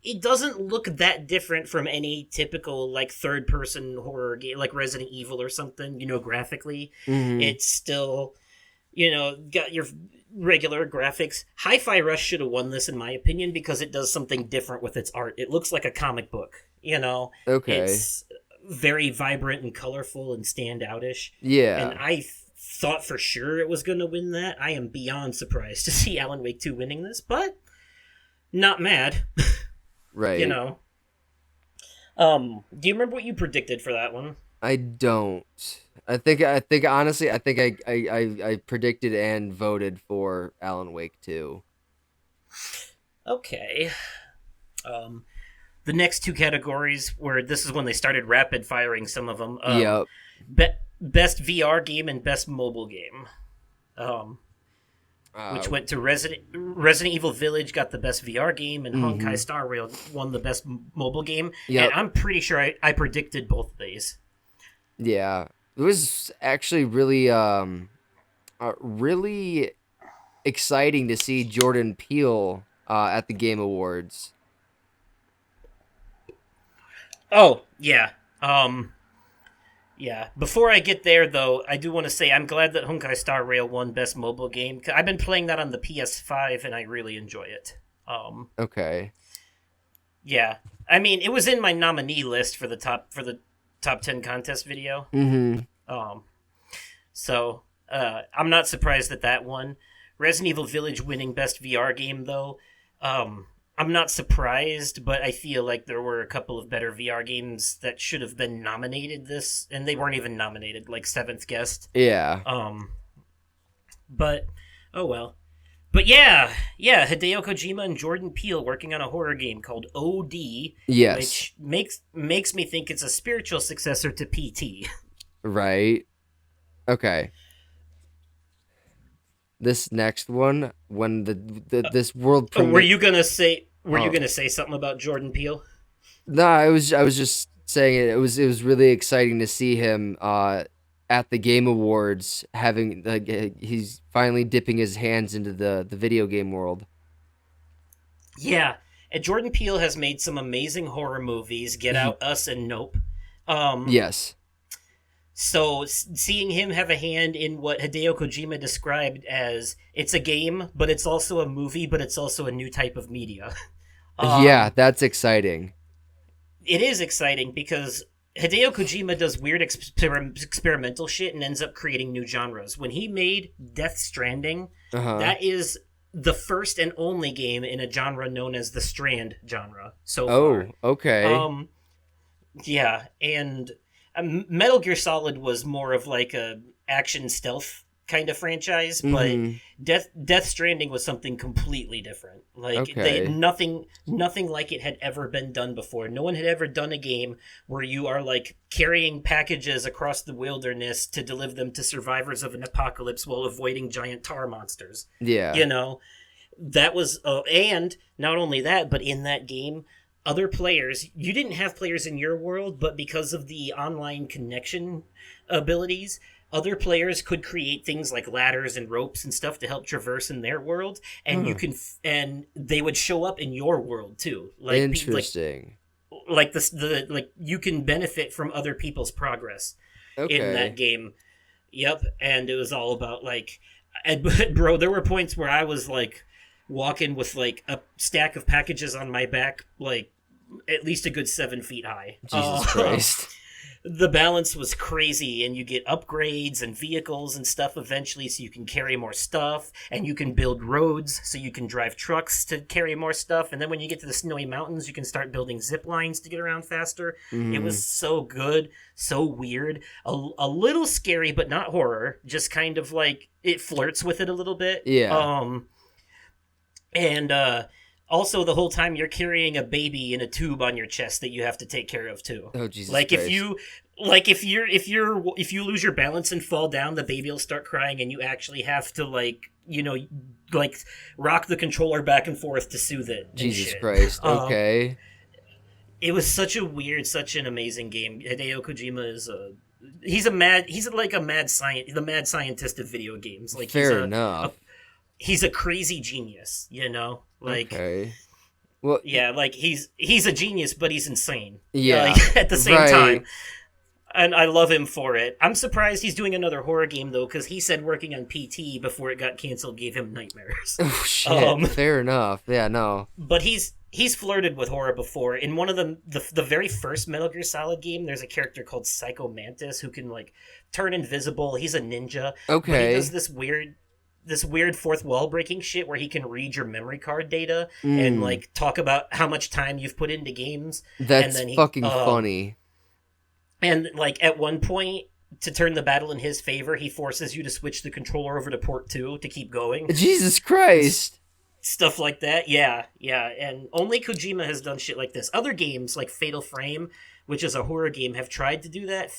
It doesn't look that different from any typical like third-person horror game, like Resident Evil or something. Graphically, It's still, got your regular graphics. Hi-Fi Rush should have won this, in my opinion, because it does something different with its art. It looks like a comic book. Okay. It's very vibrant and colorful and standoutish. Yeah. And I thought for sure it was going to win that. I am beyond surprised to see Alan Wake 2 winning this, but not mad. Right. Do you remember what you predicted for that one? I don't. I think honestly, I predicted and voted for Alan Wake 2. Okay. The next two categories were, this is when they started rapid firing some of them. Yep. Best VR game and best mobile game. which went to Resident Evil Village, got the best VR game, and Honkai Star Rail won the best mobile game. Yep. And I'm pretty sure I predicted both of these. Yeah, it was actually really exciting to see Jordan Peele at the Game Awards. Oh, yeah. Yeah. Before I get there, though, I do want to say I'm glad that Honkai Star Rail won Best Mobile Game. I've been playing that on the PS5, and I really enjoy it. Okay. Yeah. I mean, it was in my nominee list for the top 10 contest video. Mm-hmm. So, I'm not surprised that that won. Resident Evil Village winning Best VR Game, though, I'm not surprised, but I feel like there were a couple of better VR games that should have been nominated this, and they weren't even nominated, like Seventh Guest. Yeah. But, oh well. But yeah, Hideo Kojima and Jordan Peele working on a horror game called OD, Yes. which makes me think it's a spiritual successor to PT. Right. Okay. This next one, when this world premiere... Were you gonna say something about Jordan Peele? No, I was just saying it was really exciting to see him at the Game Awards having he's finally dipping his hands into the video game world. Yeah, and Jordan Peele has made some amazing horror movies, Get Out, Us, and Nope. Yes. So seeing him have a hand in what Hideo Kojima described as it's a game, but it's also a movie, but it's also a new type of media. Yeah, that's exciting. It is exciting because Hideo Kojima does weird experimental shit and ends up creating new genres. When he made Death Stranding, that is the first and only game in a genre known as the Strand genre. So far. Okay. Yeah, and Metal Gear Solid was more of like a action stealth kind of franchise, but Death Stranding was something completely different. Like nothing like it had ever been done before. No one had ever done a game where you are like carrying packages across the wilderness to deliver them to survivors of an apocalypse while avoiding giant tar monsters. Yeah. You know, that was and not only that, but in that game, other players, you didn't have players in your world, but because of the online connection abilities, other players could create things like ladders and ropes and stuff to help traverse in their world, and you can, and they would show up in your world too. Like, interesting. Like you can benefit from other people's progress in that game. Yep, and it was all about like, bro, there were points where I was like walking with like a stack of packages on my back, like at least a good 7 feet high. Jesus Christ. The balance was crazy, and you get upgrades and vehicles and stuff eventually so you can carry more stuff, and you can build roads so you can drive trucks to carry more stuff, and then when you get to the snowy mountains, you can start building zip lines to get around faster. It was so good, so weird, a little scary, but not horror, just kind of like, it flirts with it a little bit. Yeah. And also, the whole time you're carrying a baby in a tube on your chest that you have to take care of too. Oh Jesus! Like Christ. if you lose your balance and fall down, the baby will start crying, and you actually have to like rock the controller back and forth to soothe it. Jesus Christ! Okay. It was such an amazing game. Hideo Kojima is he's the mad scientist of video games. Like fair enough. He's a crazy genius, you know? Like, okay. Well, yeah, like he's a genius, but he's insane. Yeah. Like, at the same time. And I love him for it. I'm surprised he's doing another horror game, though, because he said working on PT before it got canceled gave him nightmares. Oh, shit. Fair enough. Yeah, no. But he's flirted with horror before. In one of the very first Metal Gear Solid game, there's a character called Psycho Mantis who can, like, turn invisible. He's a ninja. Okay. But he does this weird fourth wall breaking shit where he can read your memory card data and like talk about how much time you've put into games. That's fucking funny. And like at one point, to turn the battle in his favor, he forces you to switch the controller over to port 2 to keep going. Jesus Christ. Stuff like that. Yeah. And only Kojima has done shit like this. Other games like Fatal Frame, which is a horror game, have tried to do that.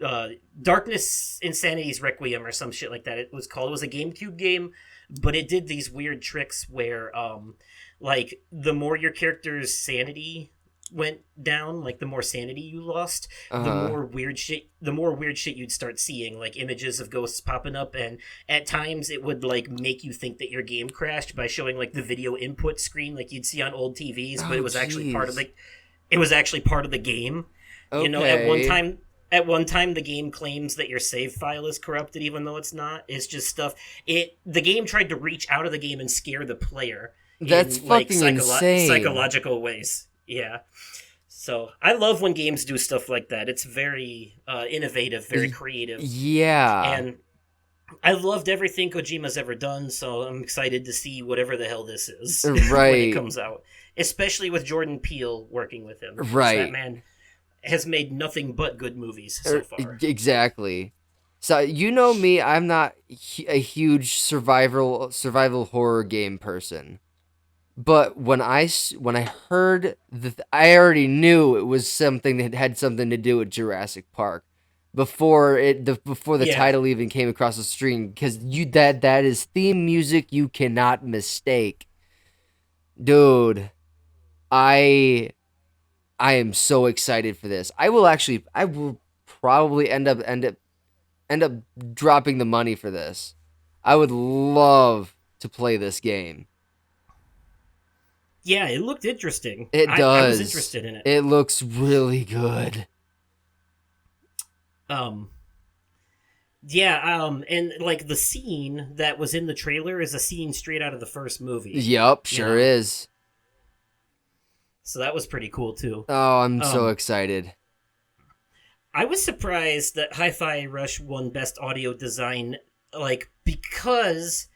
Darkness Insanity's Requiem or some shit like that. It was called. It was a GameCube game, but it did these weird tricks where like the more your character's sanity went down, like the more sanity you lost, the more weird shit you'd start seeing, like images of ghosts popping up, and at times it would like make you think that your game crashed by showing like the video input screen like you'd see on old TVs, but it was actually part of the game. Okay. You know, at one time the game claims that your save file is corrupted even though it's not. It's just stuff. The game tried to reach out of the game and scare the player. That's in, like, fucking insane. Psychological ways. Yeah. So I love when games do stuff like that. It's very innovative, very creative. Yeah. And I've loved everything Kojima's ever done, so I'm excited to see whatever the hell this is Right. when it comes out. Especially with Jordan Peele working with him. Right. That man has made nothing but good movies so far. Exactly. So you know me, I'm not a huge survival horror game person. But when I heard I already knew it was something that had something to do with Jurassic Park before the title even came across the screen, because that is theme music you cannot mistake, dude. I am so excited for this. I will probably end up dropping the money for this. I would love to play this game. Yeah, it looked interesting. It does. I was interested in it. It looks really good. And like the scene that was in the trailer is a scene straight out of the first movie. Yep, sure is. So that was pretty cool too. Oh, I'm so excited. I was surprised that Hi-Fi Rush won Best Audio Design, like, because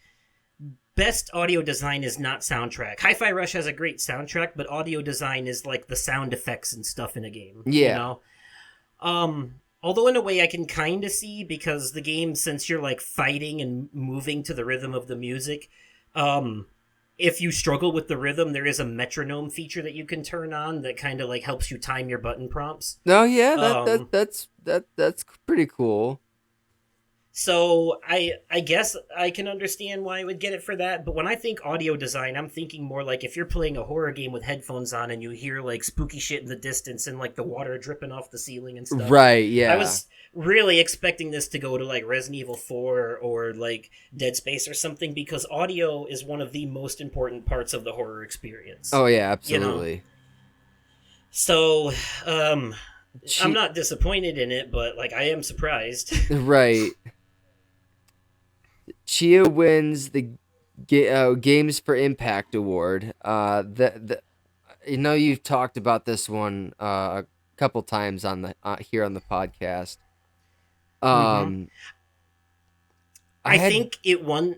Best Audio Design is not soundtrack. Hi-Fi Rush has a great soundtrack, but audio design is like the sound effects and stuff in a game. Yeah. You know? Although in a way I can kind of see, because the game, since you're like fighting and moving to the rhythm of the music, if you struggle with the rhythm, there is a metronome feature that you can turn on that kind of like helps you time your button prompts. No, yeah, that's pretty cool. So I guess I can understand why I would get it for that, but when I think audio design, I'm thinking more like if you're playing a horror game with headphones on and you hear like spooky shit in the distance and like the water dripping off the ceiling and stuff. Right, yeah. I was really expecting this to go to like Resident Evil 4 or like Dead Space or something, because audio is one of the most important parts of the horror experience. Oh yeah, absolutely. You know? So, I'm not disappointed in it, but like I am surprised. Right. Chia wins the Games for Impact Award. You've talked about this one a couple times on the here on the podcast. I think it won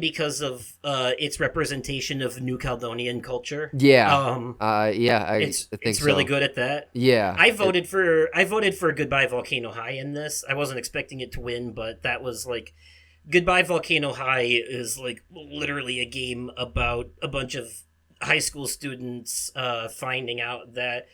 because of its representation of New Caledonian culture. Yeah. I think it's really good at that. Yeah. I voted for Goodbye Volcano High in this. I wasn't expecting it to win, but that was like, Goodbye Volcano High is like literally a game about a bunch of high school students finding out that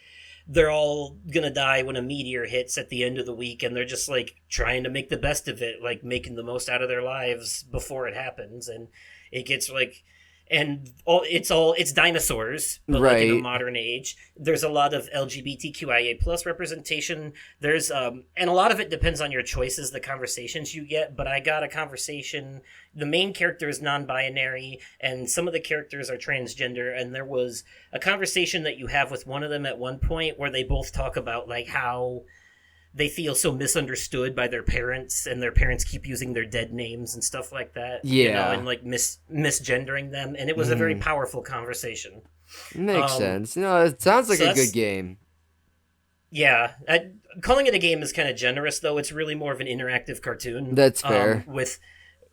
they're all gonna die when a meteor hits at the end of the week, and they're just like trying to make the best of it, like making the most out of their lives before it happens. And it gets like, and it's dinosaurs, but like in a modern age. There's a lot of LGBTQIA plus representation. There's and a lot of it depends on your choices, the conversations you get. But I got a conversation. The main character is non-binary, and some of the characters are transgender. And there was a conversation that you have with one of them at one point where they both talk about like how they feel so misunderstood by their parents, and their parents keep using their dead names and stuff like that. Yeah. You know, and like misgendering them. And it was a very powerful conversation. Makes sense. No, it sounds like a good game. Yeah. Calling it a game is kind of generous, though. It's really more of an interactive cartoon. That's fair. With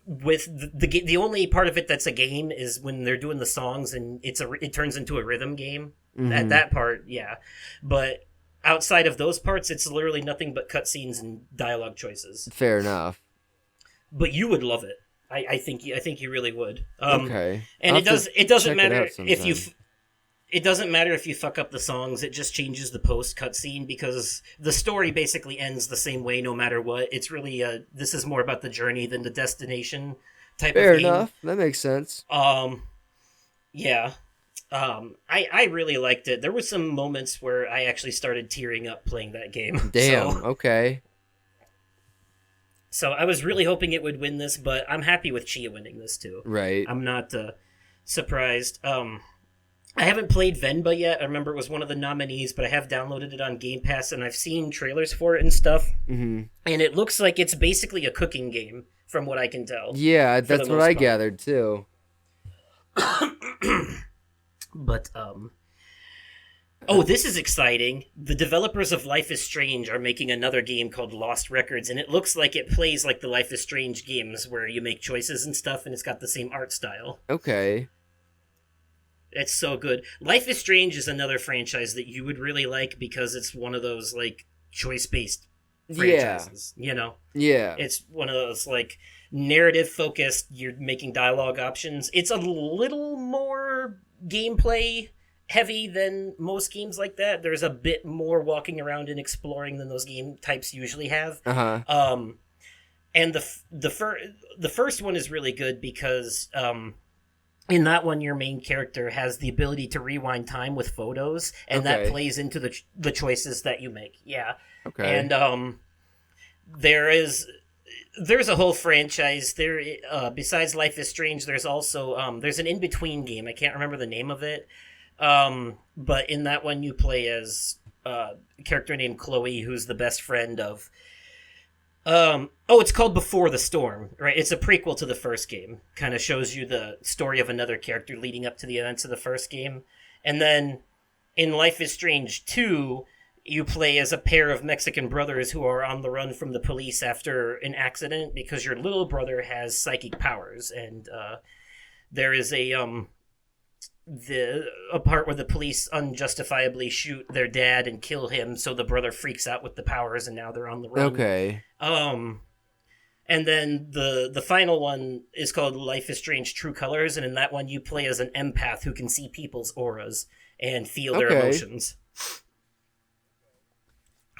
the only part of it that's a game is when they're doing the songs, and it turns into a rhythm game. At that part, yeah. But outside of those parts, it's literally nothing but cutscenes and dialogue choices. Fair enough. But you would love it. I think you really would. Okay. And it doesn't matter if you it doesn't matter if you fuck up the songs, it just changes the post cutscene because the story basically ends the same way no matter what. It's really this is more about the journey than the destination type Fair of game. enough. That makes sense. Yeah. I really liked it. There were some moments where I actually started tearing up playing that game. Damn. Okay. So I was really hoping it would win this, but I'm happy with Chia winning this too. Right. I'm not surprised. I haven't played Venba yet. I remember it was one of the nominees, but I have downloaded it on Game Pass, and I've seen trailers for it and stuff. Mm-hmm. And it looks like it's basically a cooking game, from what I can tell. Yeah, that's what I gathered too. But oh, this is exciting. The developers of Life is Strange are making another game called Lost Records, and it looks like it plays like the Life is Strange games where you make choices and stuff, and it's got the same art style. Okay. It's so good. Life is Strange is another franchise that you would really like because it's one of those, like, choice-based franchises, you know? Yeah. It's one of those, like, narrative-focused, you're making dialogue options. It's a little more gameplay heavy than most games like that. There's a bit more walking around and exploring than those game types usually have. Uh-huh. And the first one is really good because in that one your main character has the ability to rewind time with photos, and that plays into the choices that you make. Yeah. Okay. And there's a whole franchise there. Besides Life is Strange, there's also there's an in-between game. I can't remember the name of it. But in that one you play as a character named Chloe, who's the best friend of it's called Before the Storm, right? It's a prequel to the first game. Kind of shows you the story of another character leading up to the events of the first game. And then in Life is Strange 2, you play as a pair of Mexican brothers who are on the run from the police after an accident because your little brother has psychic powers, and there is a part where the police unjustifiably shoot their dad and kill him, so the brother freaks out with the powers, and now they're on the run. Okay. And then the final one is called Life is Strange True Colors, and in that one you play as an empath who can see people's auras and feel their emotions.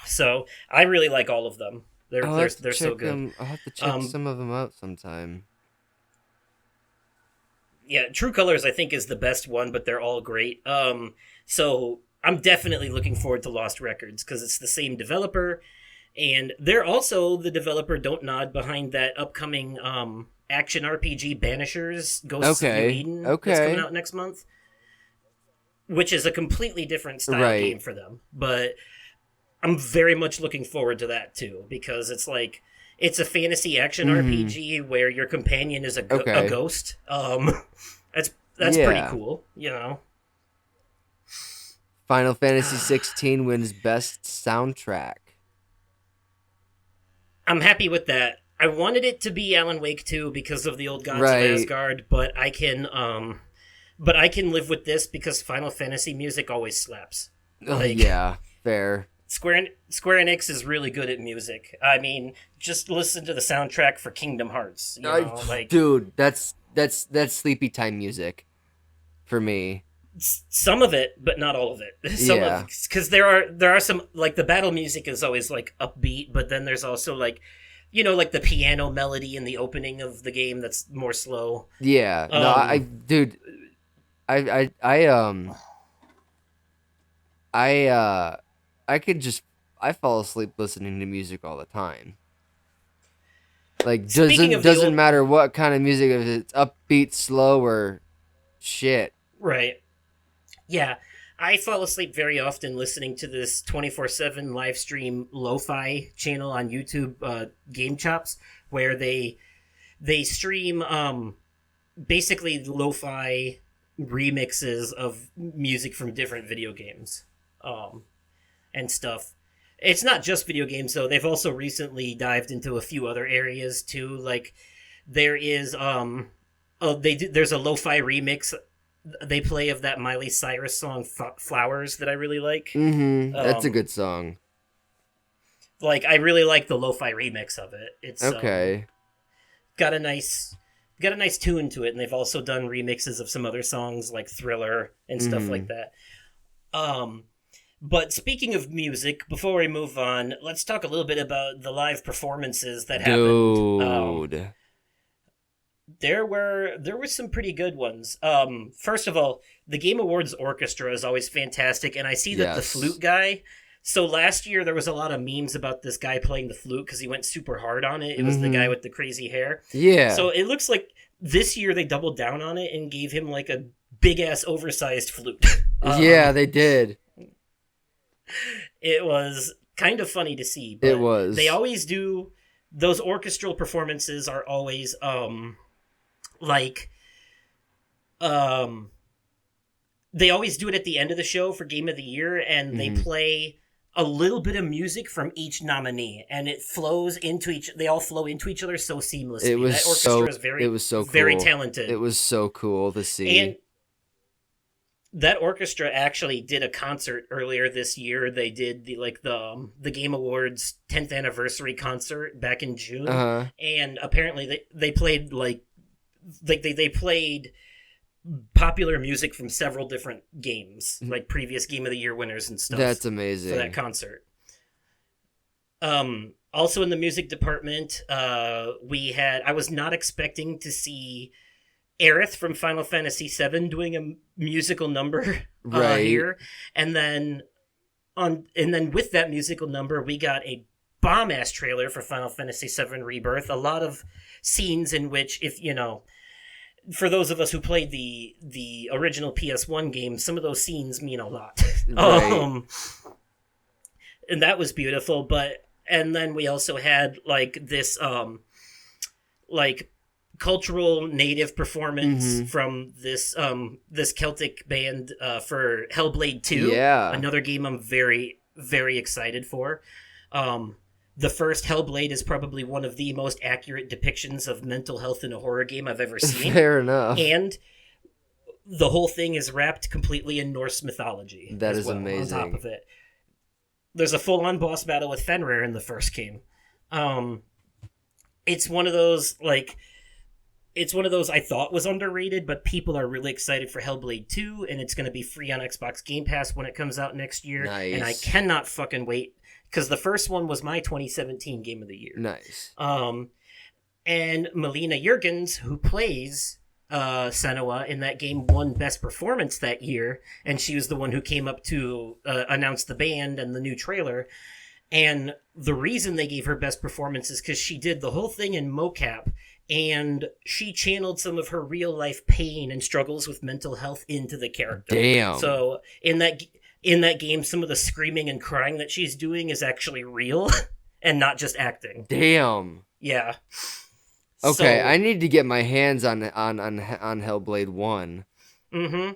So I really like all of them. They're so good. I'll have to check some of them out sometime. Yeah, True Colors I think is the best one, but they're all great. So I'm definitely looking forward to Lost Records because it's the same developer, and they're also the developer, don't nod, behind that upcoming action RPG Banishers Ghosts of New Eden that's coming out next month, which is a completely different style game for them. But I'm very much looking forward to that too because it's like it's a fantasy action RPG where your companion is a ghost. That's pretty cool, you know. Final Fantasy 16 wins best soundtrack. I'm happy with that. I wanted it to be Alan Wake 2 because of the old Gods of Asgard, but I can live with this because Final Fantasy music always slaps. Yeah, fair. Square Enix is really good at music. I mean, just listen to the soundtrack for Kingdom Hearts. You know, dude, that's sleepy time music for me. Some of it, but not all of it. Because there are some, like, the battle music is always like upbeat, but then there's also like, you know, like the piano melody in the opening of the game that's more slow. Yeah, I fall asleep listening to music all the time. Like, doesn't matter what kind of music, if it's upbeat, slow, or shit. Right. Yeah. I fall asleep very often listening to this 24/7 live stream lo-fi channel on YouTube, Game Chops, where they stream basically lo-fi remixes of music from different video games and stuff. It's not just video games, though. They've also recently dived into a few other areas, too. Like, there is, there's a lo-fi remix they play of that Miley Cyrus song, Flowers, that I really like. Mm-hmm. That's a good song. Like, I really like the lo-fi remix of it. It's okay. Got a nice got a nice tune to it, and they've also done remixes of some other songs like Thriller and stuff like that. But speaking of music, before we move on, let's talk a little bit about the live performances that happened. Dude. There were some pretty good ones. First of all, the Game Awards orchestra is always fantastic, and I see that the flute guy. So last year there was a lot of memes about this guy playing the flute because he went super hard on it. It was the guy with the crazy hair. Yeah. So it looks like this year they doubled down on it and gave him like a big ass oversized flute. Yeah, they did. It was kind of funny to see. But It was. They always do. Those orchestral performances are always they always do it at the end of the show for Game of the Year, and they play a little bit of music from each nominee, and it flows into they all flow into each other so seamlessly. It was that orchestra is very cool. talented. It was so cool to see. And that orchestra actually did a concert earlier this year. They did the Game Awards 10th anniversary concert back in June, and apparently they played they played popular music from several different games, like previous Game of the Year winners and stuff. That's amazing for that concert. Also in the music department, I was not expecting to see Aerith from Final Fantasy VII doing a musical number here, and then with that musical number, we got a bomb ass trailer for Final Fantasy VII Rebirth. A lot of scenes in which, for those of us who played the original PS1 game, some of those scenes mean a lot. Right. And that was beautiful. And then we also had this cultural native performance from this Celtic band for Hellblade 2. Yeah. Another game I'm very, very excited for. The first Hellblade is probably one of the most accurate depictions of mental health in a horror game I've ever seen. Fair enough. And the whole thing is wrapped completely in Norse mythology. That is amazing. On top of it, there's a full-on boss battle with Fenrir in the first game. It's one of those I thought was underrated, but people are really excited for Hellblade 2, and it's going to be free on Xbox Game Pass when it comes out next year. Nice. And I cannot fucking wait, because the first one was my 2017 Game of the Year. Nice. And Melina Jurgens, who plays Senua in that game, won Best Performance that year, and she was the one who came up to announce the band and the new trailer. And the reason they gave her Best Performance is because she did the whole thing in mocap, and she channeled some of her real life pain and struggles with mental health into the character. Damn. So in that game, some of the screaming and crying that she's doing is actually real and not just acting. Damn. Yeah. Okay, I need to get my hands on Hellblade 1. Mm-hmm.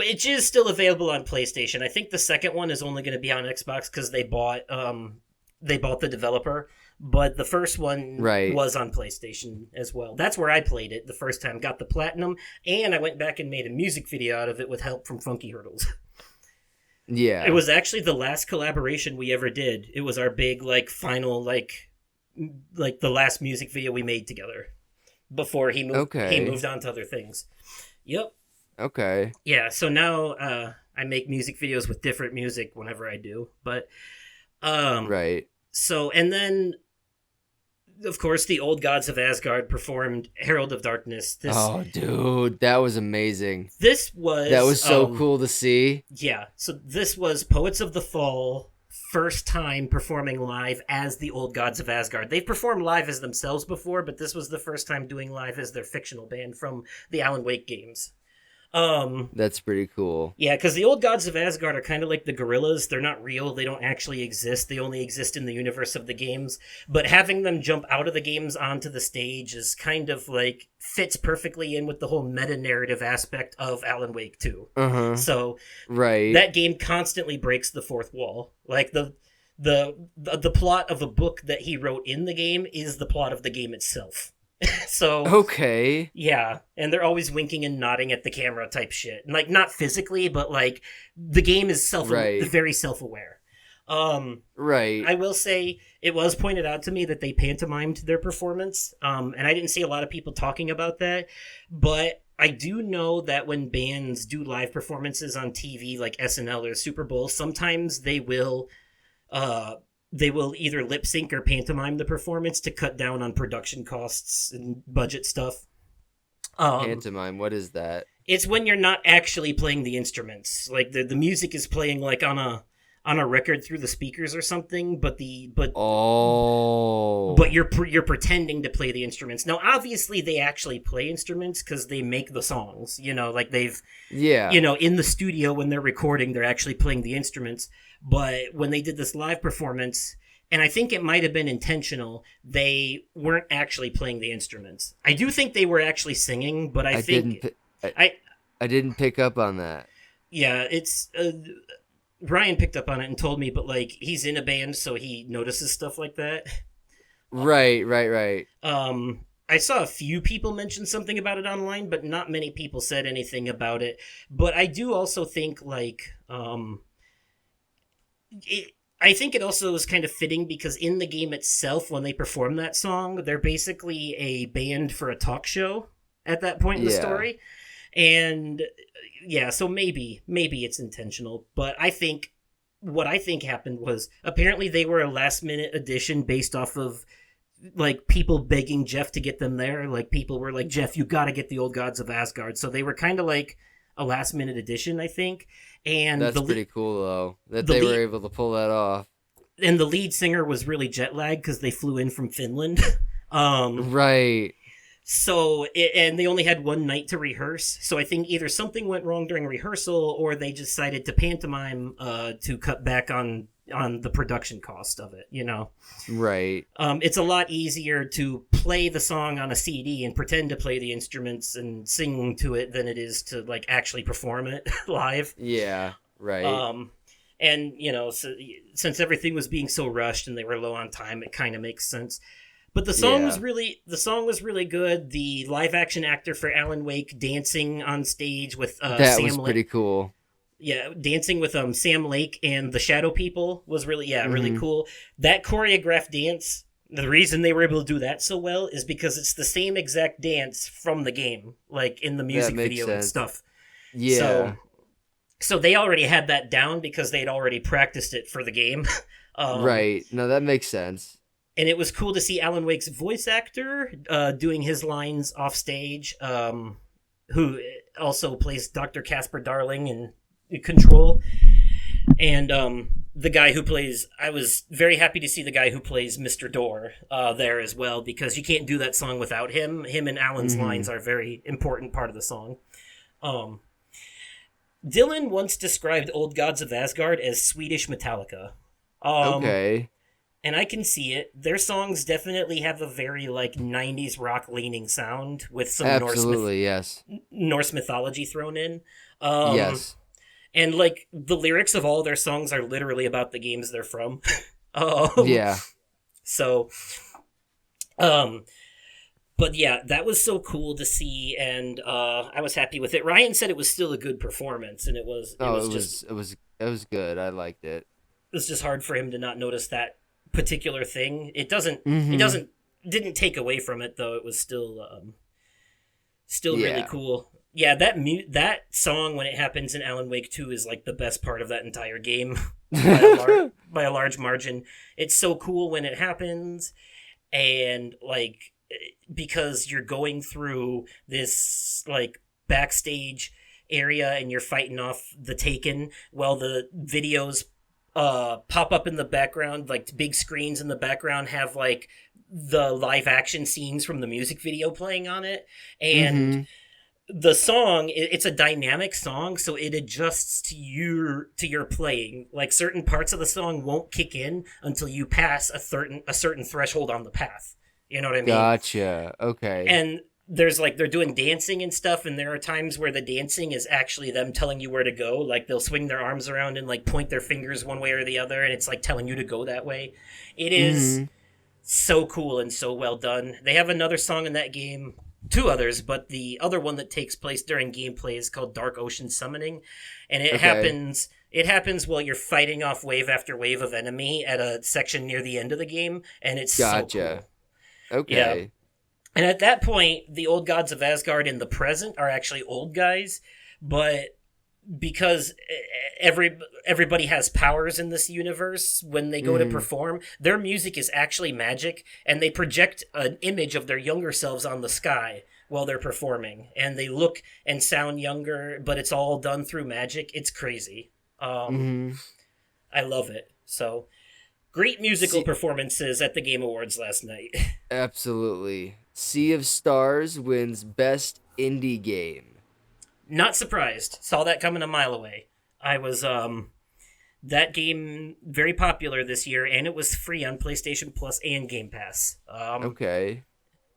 It is still available on PlayStation. I think the second one is only going to be on Xbox because they bought the developer. But the first one was on PlayStation as well. That's where I played it the first time. Got the platinum, and I went back and made a music video out of it with help from Funky Hurdles. Yeah. It was actually the last collaboration we ever did. It was our big, final, the last music video we made together before he moved on to other things. Yep. Okay. Yeah, so now I make music videos with different music whenever I do. But, right. So, and then, of course, the Old Gods of Asgard performed Herald of Darkness. Oh, dude, that was amazing. That was so cool to see. Yeah, so this was Poets of the Fall first time performing live as the Old Gods of Asgard. They've performed live as themselves before, but this was the first time doing live as their fictional band from the Alan Wake games. That's pretty cool. Yeah, because the Old Gods of Asgard are kind of like the gorillas. They're not real. They don't actually exist. They only exist in the universe of the games. But having them jump out of the games onto the stage is kind of fits perfectly in with the whole meta-narrative aspect of Alan Wake 2. So that game constantly breaks the fourth wall. The plot of a book that he wrote in the game is the plot of the game itself. So okay, yeah, and they're always winking and nodding at the camera type shit, and not physically, but the game is very self-aware. Right. I will say it was pointed out to me that they pantomimed their performance, and I didn't see a lot of people talking about that, but I do know that when bands do live performances on TV, like SNL or Super Bowl, sometimes they will either lip sync or pantomime the performance to cut down on production costs and budget stuff. Pantomime. What is that? It's when you're not actually playing the instruments, like the music is playing like on a record through the speakers or something, but Oh. but you're pretending to play the instruments. Now, obviously, they actually play instruments because they make the songs. You know, like Yeah. in the studio when they're recording, they're actually playing the instruments. But when they did this live performance, and I think it might have been intentional, they weren't actually playing the instruments. I do think they were actually singing, but I think I didn't pick up on that. yeah, it's. Ryan picked up on it and told me, but like he's in a band, so he notices stuff like that. Right. I saw a few people mention something about it online, but not many people said anything about it. But I do also think I think it also is kind of fitting because in the game itself, when they perform that song, they're basically a band for a talk show at that point in the story. And yeah, so maybe it's intentional, but what I think happened was apparently they were a last minute addition based off of like people begging Jeff to get them there. Like people were like, Jeff, you got to get the Old Gods of Asgard. So they were kind of like a last minute addition, I think. And that's pretty cool though that they were able to pull that off. And the lead singer was really jet lagged because they flew in from Finland. Right. So, and they only had one night to rehearse. So I think either something went wrong during rehearsal or they decided to pantomime to cut back on the production cost of it, you know? Right. It's a lot easier to play the song on a CD and pretend to play the instruments and sing to it than it is to, like, actually perform it live. Yeah, right. And, you know, so, since everything was being so rushed and they were low on time, it kind of makes sense. But the song was really good. The live action actor for Alan Wake dancing on stage with that Sam was pretty cool. Yeah, dancing with Sam Lake and the Shadow People was really really cool. That choreographed dance, the reason they were able to do that so well is because it's the same exact dance from the game, like in the music video and stuff. Yeah. So they already had that down because they'd already practiced it for the game. Right. No, that makes sense. And it was cool to see Alan Wake's voice actor doing his lines off stage, who also plays Dr. Casper Darling in Control. And the guy who plays... I was very happy to see the guy who plays Mr. Door there as well, because you can't do that song without him. Him and Alan's lines are a very important part of the song. Dylan once described Old Gods of Asgard as Swedish Metallica. Okay. And I can see it. Their songs definitely have a very, like, 90s rock-leaning sound with some Norse mythology thrown in. Yes. And, like, the lyrics of all their songs are literally about the games they're from. Yeah. So, but yeah, that was so cool to see, and I was happy with it. Ryan said it was still a good performance, and it was good. I liked it. It was just hard for him to not notice that particular thing. It didn't take away from it, though. It was still really cool. Yeah, that song when it happens in Alan Wake 2 is like the best part of that entire game by a large margin. It's so cool when it happens, and like because you're going through this like backstage area and you're fighting off the Taken while the videos pop up in the background, like big screens in the background have like the live action scenes from the music video playing on it, and the song, it's a dynamic song, so it adjusts to your playing. Like certain parts of the song won't kick in until you pass a certain threshold on the path. You know what I mean? Gotcha. Okay. And there's like they're doing dancing and stuff, and there are times where the dancing is actually them telling you where to go. Like they'll swing their arms around and like point their fingers one way or the other, and it's like telling you to go that way. It is so cool and so well done. They have another song in that game two others, but the other one that takes place during gameplay is called Dark Ocean Summoning, and it Okay. happens. It happens while you're fighting off wave after wave of enemy at a section near the end of the game, and it's so Gotcha. cool. Yeah, Okay. and at that point, the old gods of Asgard in the present are actually old guys, but because everybody has powers in this universe, when they go to Mm. perform, their music is actually magic, and they project an image of their younger selves on the sky while they're performing, and they look and sound younger, but it's all done through magic. It's crazy. Hmm. I love it. So great musical See, performances at the Game Awards last night. absolutely. Sea of Stars wins Best Indie Game. Not surprised. Saw that coming a mile away. I was that game very popular this year, and it was free on PlayStation Plus and Game Pass. Okay.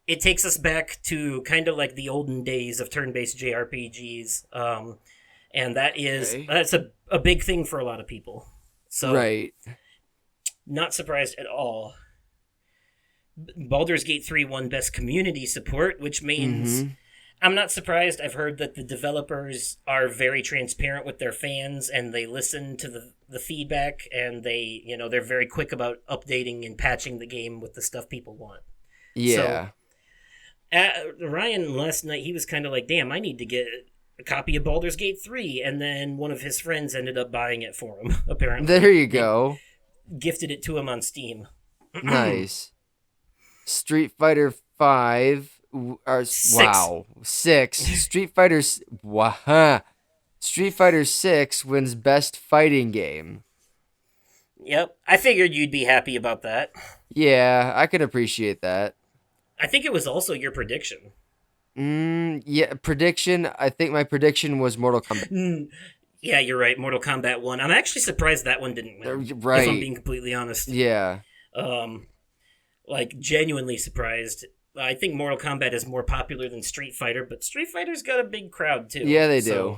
It takes us back to kind of like the olden days of turn-based JRPGs, and Okay. that's a big thing for a lot of people. So Right. not surprised at all. Baldur's Gate 3 won Best Community Support, which means Mm-hmm. I'm not surprised. I've heard that the developers are very transparent with their fans and they listen to the feedback, and they're very quick about updating and patching the game with the stuff people want. Yeah. Ryan last night, he was kind of like, damn, I need to get a copy of Baldur's Gate 3, and then one of his friends ended up buying it for him, apparently. There you go. Gifted it to him on Steam. Nice. Street Fighter 5 or Six. wow, 6. Street Fighter 6 wins Best Fighting Game. Yep, I figured you'd be happy about that. Yeah, I can appreciate that. I think it was also your prediction. Yeah, prediction. I think my prediction was Mortal Kombat. Yeah, you're right. Mortal Kombat 1. I'm actually surprised that one didn't win. If I'm Right. being completely honest. Yeah. Like, genuinely surprised. I think Mortal Kombat is more popular than Street Fighter, but Street Fighter's got a big crowd, too. Yeah, they So, do.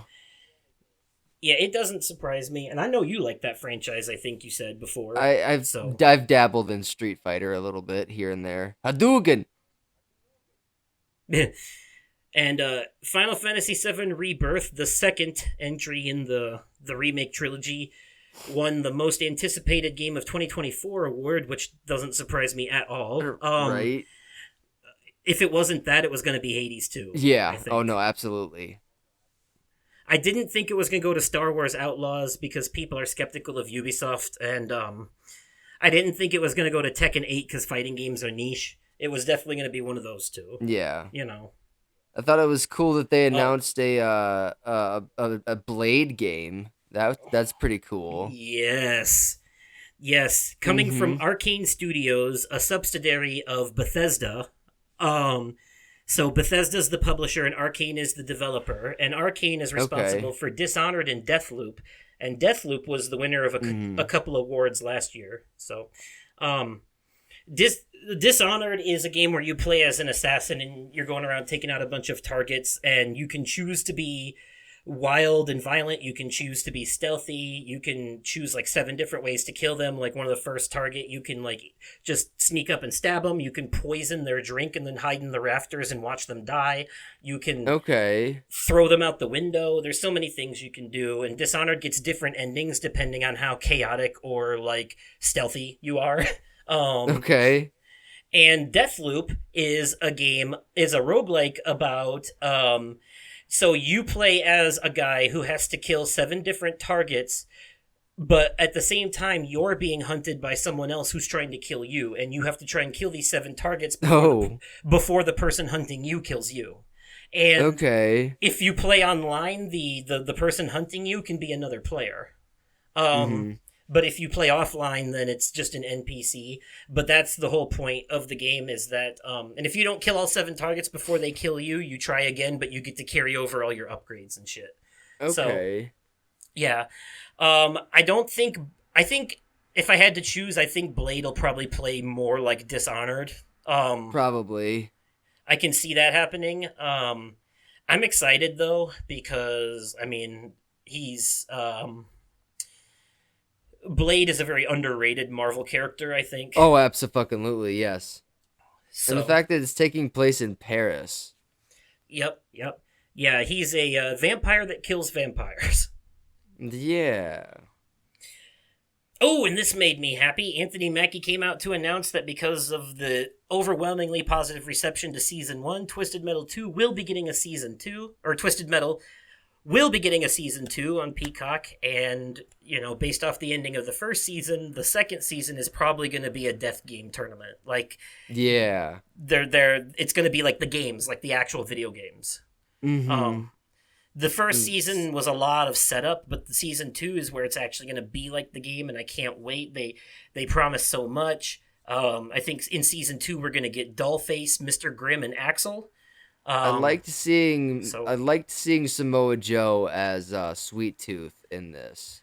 yeah, it doesn't surprise me. And I know you like that franchise, I think you said before. I've So, I've dabbled in Street Fighter a little bit here and there. Hadouken. and Final Fantasy VII Rebirth, the second entry in the remake trilogy, won the most anticipated game of 2024 award, which doesn't surprise me at all. Right. If it wasn't that, it was going to be Hades 2. I Yeah. think. Oh no, absolutely. I didn't think it was going to go to Star Wars Outlaws because people are skeptical of Ubisoft, and I didn't think it was going to go to Tekken 8 because fighting games are niche. It was definitely going to be one of those two. Yeah. You know. I thought it was cool that Oh. they announced a Blade game. That's pretty cool. Yes. Yes. Coming from Arcane Studios, a subsidiary of Bethesda. So Bethesda's the publisher and Arcane is the developer, and Arcane is responsible for Dishonored and Deathloop, and Deathloop was the winner of a couple awards last year. So, Dishonored is a game where you play as an assassin and you're going around taking out a bunch of targets, and you can choose to be wild and violent, you can choose to be stealthy, you can choose like 7 different ways to kill them. Like one of the first target, you can like just sneak up and stab them, you can poison their drink and then hide in the rafters and watch them die, you can Okay. throw them out the window. There's so many things you can do, and Dishonored gets different endings depending on how chaotic or like stealthy you are. Okay. And Deathloop is a roguelike about so you play as a guy who has to kill 7 different targets, but at the same time you're being hunted by someone else who's trying to kill you, and you have to try and kill these 7 targets before the person hunting you kills you. And Okay. if you play online, the person hunting you can be another player. But if you play offline, then it's just an NPC. But that's the whole point of the game, is that and if you don't kill all 7 targets before they kill you, you try again, but you get to carry over all your upgrades and shit. Okay. Yeah. I think if I had to choose, I think Blade will probably play more like Dishonored. Probably. I can see that happening. I'm excited though, because I mean, he's Blade is a very underrated Marvel character, I think. Oh, absolutely, yes. So, And the fact that it's taking place in Paris. Yep. Yeah, he's a vampire that kills vampires. Yeah. Oh, and this made me happy. Anthony Mackie came out to announce that because of the overwhelmingly positive reception to Season 1, Twisted Metal 2 will be getting a Season 2, or Twisted Metal will be getting a Season 2 on Peacock, and, based off the ending of the first season, the second season is probably going to be a death game tournament. Like, Yeah. it's going to be like the games, like the actual video games. Mm-hmm. The first season was a lot of setup, but the season 2 is where it's actually going to be like the game, and I can't wait. They promise so much. I think in season 2 we're going to get Dollface, Mr. Grimm, and Axel. I liked seeing Samoa Joe as Sweet Tooth in this.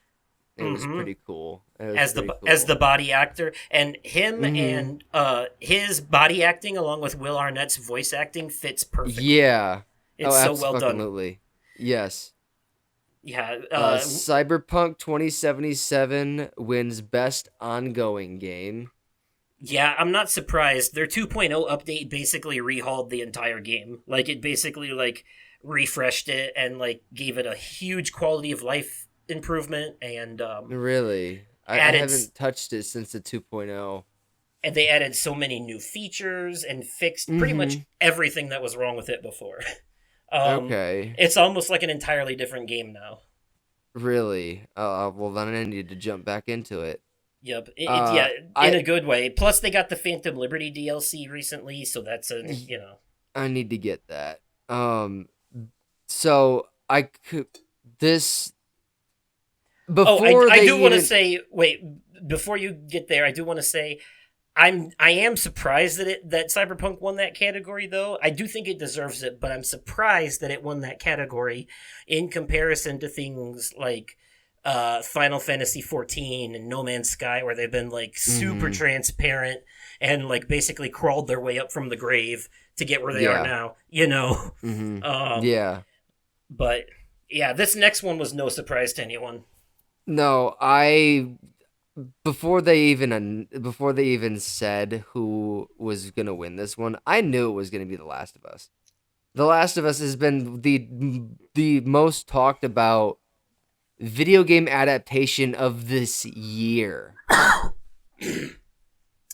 It was pretty cool. As the body actor, and him and his body acting along with Will Arnett's voice acting fits perfectly. Yeah, it's so well done. Absolutely. Yes. Yeah. Cyberpunk 2077 wins Best Ongoing Game. Yeah, I'm not surprised. Their 2.0 update basically rehauled the entire game. Like, it basically, refreshed it and, gave it a huge quality of life improvement. And, really? I haven't touched it since the 2.0. And they added so many new features and fixed pretty much everything that was wrong with it before. Okay. It's almost like an entirely different game now. Really? Well, then I need to jump back into it. Yep. In a good way. Plus, they got the Phantom Liberty DLC recently, so that's I need to get that. So I could this. Before I do want to say. Wait, before you get there, I do want to say. I am surprised that Cyberpunk won that category, though. I do think it deserves it, but I'm surprised that it won that category in comparison to things like Final Fantasy XIV and No Man's Sky, where they've been super transparent and basically crawled their way up from the grave to get where they are now. Yeah. But yeah, this next one was no surprise to anyone. No, Before they even said who was gonna win this one, I knew it was gonna be The Last of Us. The Last of Us has been the most talked about video game adaptation of this year.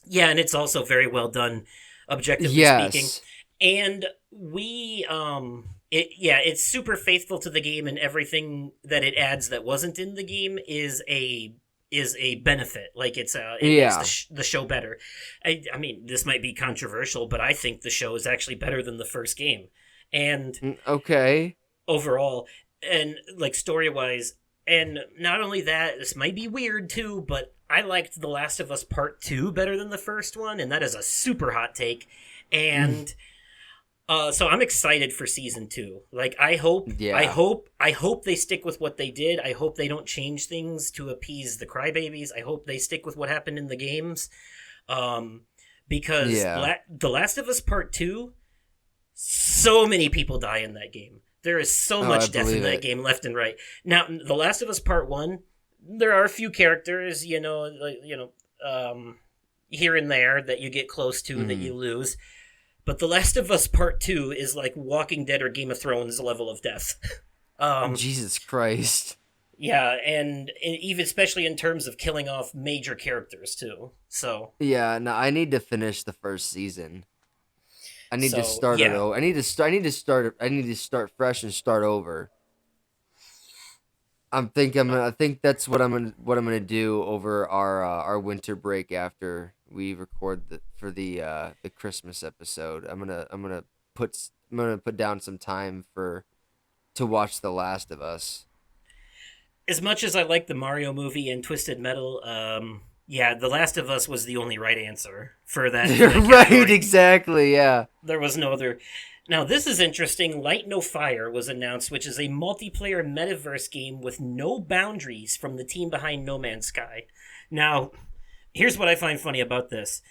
Yeah, and it's also very well done, objectively speaking. And it's super faithful to the game, and everything that it adds that wasn't in the game is a benefit. It makes the show better. I mean, this might be controversial, but I think the show is actually better than the first game. And okay, overall, and story-wise, and not only that, this might be weird too, but I liked The Last of Us Part 2 better than the first one, and that is a super hot take. And so I'm excited for season 2. I hope they stick with what they did. I hope they don't change things to appease the crybabies. I hope they stick with what happened in the games. Because The Last of Us Part 2, so many people die in that game. There is so much death in that game, left and right. Now, The Last of Us Part 1, there are a few characters, here and there that you get close to that you lose. But The Last of Us Part 2 is like Walking Dead or Game of Thrones level of death. Jesus Christ. Yeah, and even especially in terms of killing off major characters too. So yeah, no, I need to finish the first season. I need to start it over. I need to start fresh and start over. I think that's what I'm gonna do over our winter break after we record the Christmas episode. I'm gonna put down some time to watch The Last of Us. As much as I like the Mario movie and Twisted Metal, The Last of Us was the only right answer for that. Right, exactly, yeah. There was no other. Now, this is interesting. Light No Fire was announced, which is a multiplayer metaverse game with no boundaries from the team behind No Man's Sky. Now, here's what I find funny about this.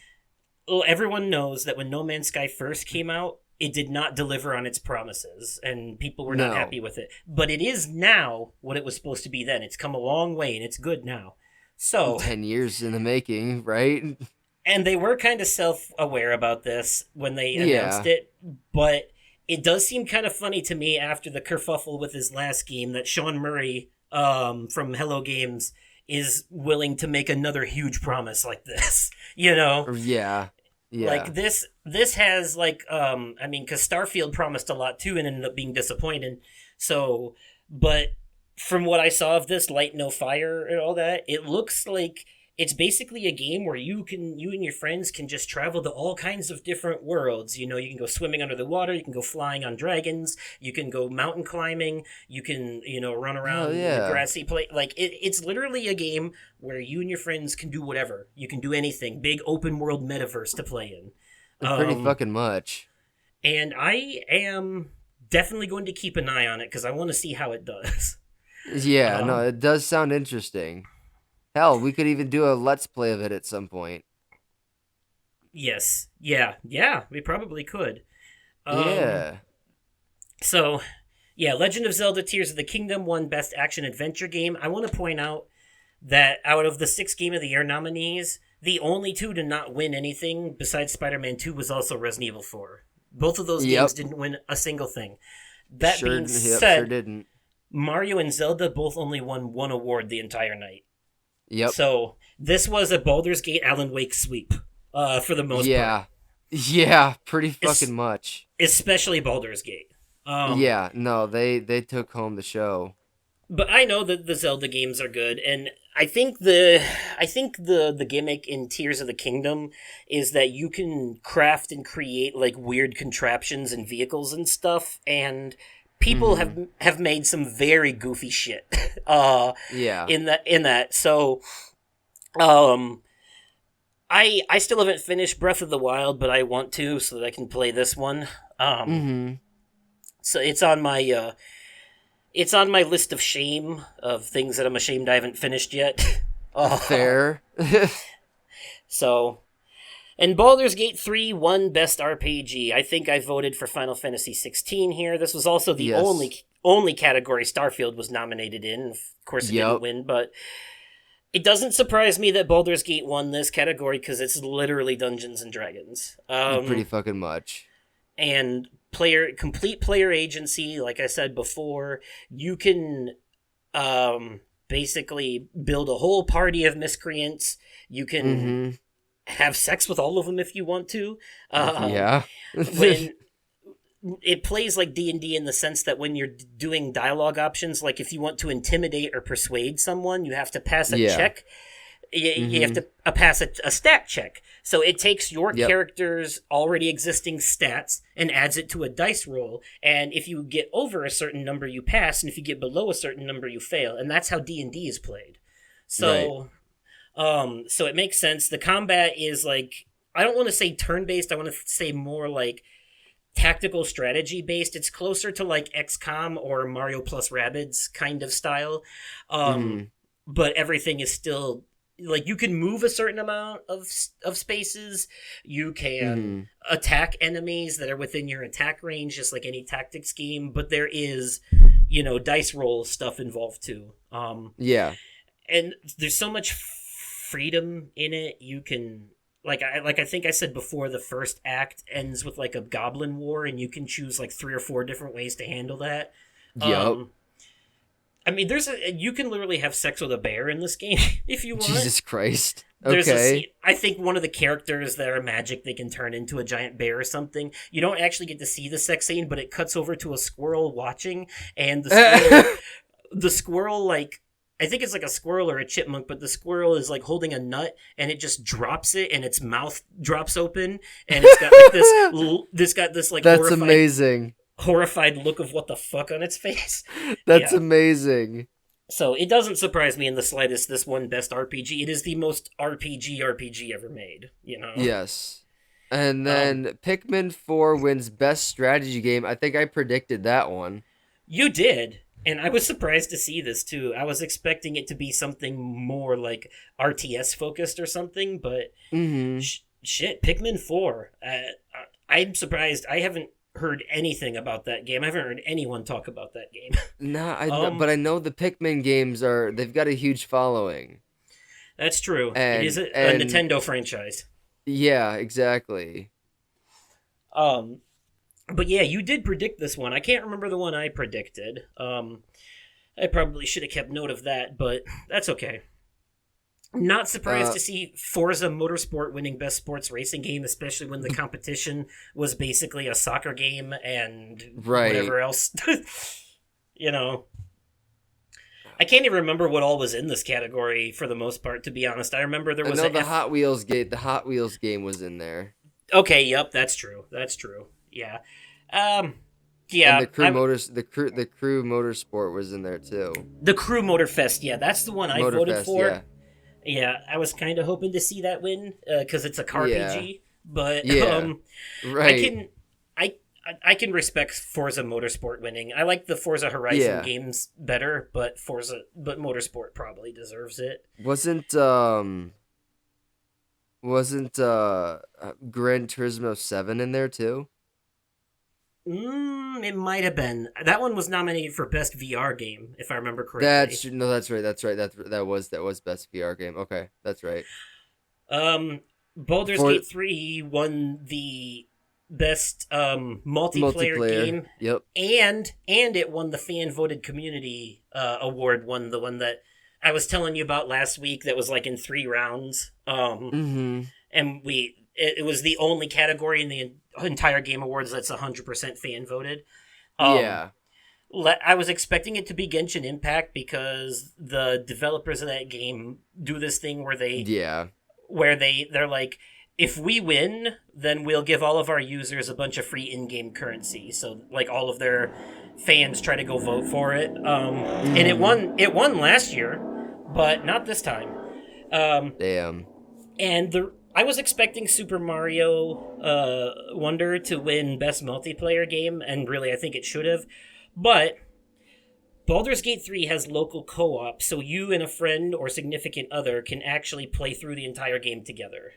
Well, everyone knows that when No Man's Sky first came out, it did not deliver on its promises, and people were not happy with it. But it is now what it was supposed to be then. It's come a long way, and it's good now. So 10 years in the making, right? And they were kind of self-aware about this when they announced it, but it does seem kind of funny to me after the kerfuffle with his last game that Sean Murray from Hello Games is willing to make another huge promise like this. You know, Yeah. Yeah. like this has like I mean, because Starfield promised a lot too and ended up being disappointing. So, but from what I saw of this, Light No Fire and all that, it looks like it's basically a game where you and your friends can just travel to all kinds of different worlds. You know, you can go swimming under the water, you can go flying on dragons, you can go mountain climbing, you can, you know, run around the grassy place. Like it's literally a game where you and your friends can do whatever. You can do anything. Big open world metaverse to play in. Pretty fucking much. And I am definitely going to keep an eye on it because I want to see how it does. Yeah, no, it does sound interesting. Hell, we could even do a let's play of it at some point. Yes. Yeah, we probably could. Yeah. So, yeah, Legend of Zelda Tears of the Kingdom won Best Action Adventure Game. I want to point out that out of the 6 Game of the Year nominees, the only 2 to not win anything besides Spider-Man 2 was also Resident Evil 4. Both of those games didn't win a single thing. That being said, sure didn't. Mario and Zelda both only won 1 award the entire night. Yep. So this was a Baldur's Gate Alan Wake sweep, for the most part. Yeah, pretty fucking much. Especially Baldur's Gate. Yeah, no, they took home the show. But I know that the Zelda games are good, and I think the gimmick in Tears of the Kingdom is that you can craft and create like weird contraptions and vehicles and stuff, and people have made some very goofy shit. In that. So, I still haven't finished Breath of the Wild, but I want to so that I can play this one. So it's on my list of shame of things that I'm ashamed I haven't finished yet. Fair. So, and Baldur's Gate 3 won Best RPG. I think I voted for Final Fantasy 16 here. This was also the only category Starfield was nominated in. Of course, it didn't win, but it doesn't surprise me that Baldur's Gate won this category because it's literally Dungeons and Dragons. Pretty fucking much. And complete player agency, like I said before, you can basically build a whole party of miscreants. You can have sex with all of them if you want to. When it plays like D&D in the sense that when you're doing dialogue options, like if you want to intimidate or persuade someone, you have to pass a check. You have to pass a stat check. So it takes your character's already existing stats and adds it to a dice roll. And if you get over a certain number, you pass. And if you get below a certain number, you fail. And that's how D&D is played. So, so it makes sense. The combat is like, I don't want to say turn-based. I want to say more like tactical strategy based. It's closer to like XCOM or Mario plus Rabbids kind of style. But everything is still like you can move a certain amount of spaces. You can attack enemies that are within your attack range, just like any tactics game. But there is, dice roll stuff involved too. And there's so much freedom in it. You can I think I said before, the first act ends with like a goblin war, and you can choose like 3 or 4 different ways to handle that. I mean, you can literally have sex with a bear in this game if you want. Jesus Christ. There's a scene, I think one of the characters that are magic, they can turn into a giant bear or something. You don't actually get to see the sex scene, but it cuts over to a squirrel watching, and the squirrel, like, I think it's like a squirrel or a chipmunk, but the squirrel is like holding a nut, and it just drops it, and its mouth drops open, and it's got like this like that's amazing. Horrified look of what the fuck on its face. That's amazing. So it doesn't surprise me in the slightest this won Best RPG. It is the most RPG ever made, Yes. And then Pikmin 4 wins Best Strategy Game. I think I predicted that one. You did. And I was surprised to see this too. I was expecting it to be something more like RTS focused or something, but shit, Pikmin 4. I'm surprised. I haven't heard anything about that game. I haven't heard anyone talk about that game. But I know the Pikmin games they've got a huge following. That's true. It is a Nintendo franchise. Yeah, exactly. But yeah, you did predict this one. I can't remember the one I predicted. I probably should have kept note of that, but that's okay. Not surprised Uh, to see Forza Motorsport winning Best Sports Racing Game, especially when the competition was basically a soccer game and Right. whatever else. you know, I can't even remember what all was in this category for the most part. To be honest, I remember there was no, the Hot Wheels game. The Hot Wheels game was in there. Okay, yep, that's true. That's true. Yeah. Yeah. And the Crew Motors, the Crew Motorsport was in there too. The Crew Motorfest, yeah, that's the one I voted Motorfest, for. yeah. Yeah, I was kind of hoping to see that win because it's a car PG, but Yeah. Right. I can respect Forza Motorsport winning. I like the Forza Horizon games better, but Motorsport probably deserves it. Wasn't Gran Turismo 7 in there too? It might have been. That one was nominated for Best VR Game, if I remember correctly. That's right. That was Best VR game. Okay, that's right. Baldur's Gate 3 won the Best multiplayer game. Yep. And it won the fan voted community award. Won the one that I was telling you about last week. That was like in 3 rounds. And it was the only category in the entire Game Awards that's 100% fan voted. Yeah. I was expecting it to be Genshin Impact because the developers of that game do this thing where they're like, if we win, then we'll give all of our users a bunch of free in-game currency. So like all of their fans try to go vote for it. And it won last year, but not this time. Damn. And I was expecting Super Mario Wonder to win Best Multiplayer Game, and really I think it should have. But Baldur's Gate 3 has local co-op, so you and a friend or significant other can actually play through the entire game together.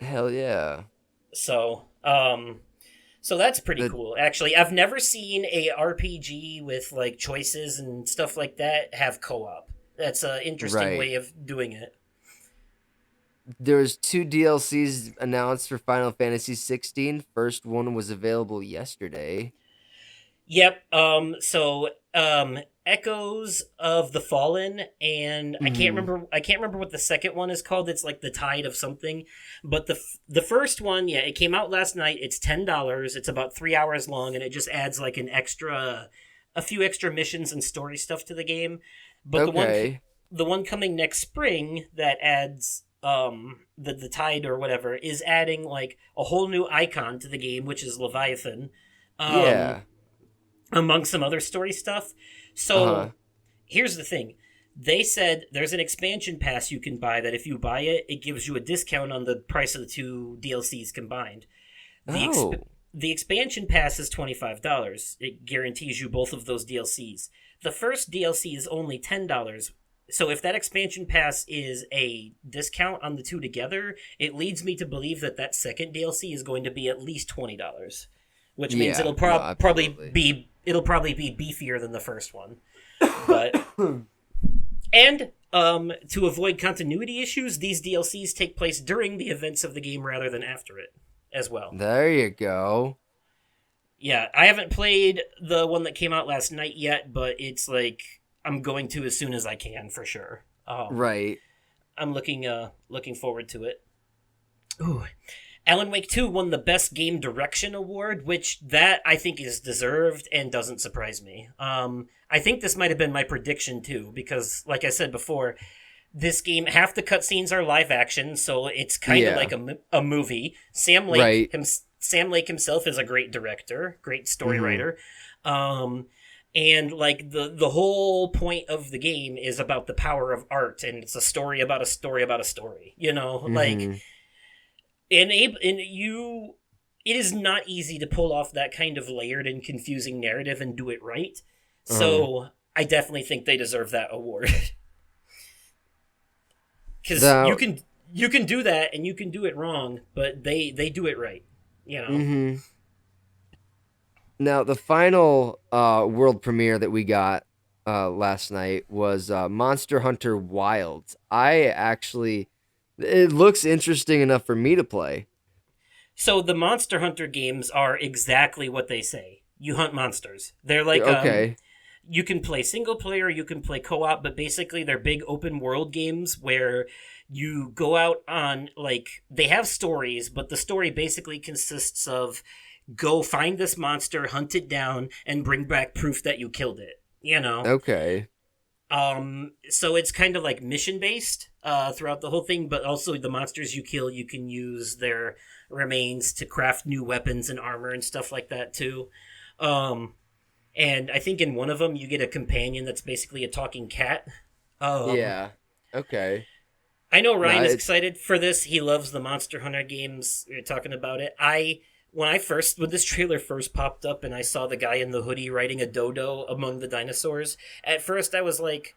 Hell yeah. So that's pretty cool. Actually, I've never seen a RPG with like choices and stuff like that have co-op. That's an interesting way of doing it. There's 2 DLCs announced for Final Fantasy 16. First one was available yesterday. Yep. Echoes of the Fallen, and I can't remember what the second one is called. It's like the Tide of something. But the first one, yeah, it came out last night. It's $10. It's about 3 hours long, and it just adds like a few extra missions and story stuff to the game. But the one coming next spring that adds the Tide or whatever is adding like a whole new icon to the game, which is Leviathan. Among some other story stuff. So here's the thing. They said there's an expansion pass you can buy that if you buy it, it gives you a discount on the price of the 2 DLCs combined. The expansion pass is $25. It guarantees you both of those DLCs. The first DLC is only $10. So if that expansion pass is a discount on the 2 together, it leads me to believe that second DLC is going to be at least $20. Which means it'll probably be beefier than the first one. But and to avoid continuity issues, these DLCs take place during the events of the game rather than after it as well. There you go. Yeah, I haven't played the one that came out last night yet, but it's like I'm going to as soon as I can for sure. Right. I'm looking forward to it. Ooh. Alan Wake 2 won the Best Game Direction Award, which that I think is deserved and doesn't surprise me. I think this might have been my prediction too, because like I said before, this game, half the cutscenes are live action, so it's kind of like a movie. Sam Lake himself is a great director, great story writer. And like the whole point of the game is about the power of art, and it's a story about a story about a story, like... It is not easy to pull off that kind of layered and confusing narrative and do it right. So I definitely think they deserve that award. Because you can do that and you can do it wrong, but they do it right. Now the final world premiere that we got last night was Monster Hunter Wilds. It looks interesting enough for me to play. So the Monster Hunter games are exactly what they say. You hunt monsters. They're like Okay. you can play single player, you can play co-op, but basically they're big open world games where you go out on like they have stories, but the story basically consists of go find this monster, hunt it down, and bring back proof that you killed it. You know? Okay. So it's kind of like mission based throughout the whole thing, but also the monsters you kill, you can use their remains to craft new weapons and armor and stuff like that too. Um, and I think in one of them you get a companion that's basically a talking cat. Yeah. Okay. I know Ryan No, is it- excited for this. He loves the Monster Hunter games. You're talking about it. When this trailer first popped up and I saw the guy in the hoodie riding a dodo among the dinosaurs, at first I was like,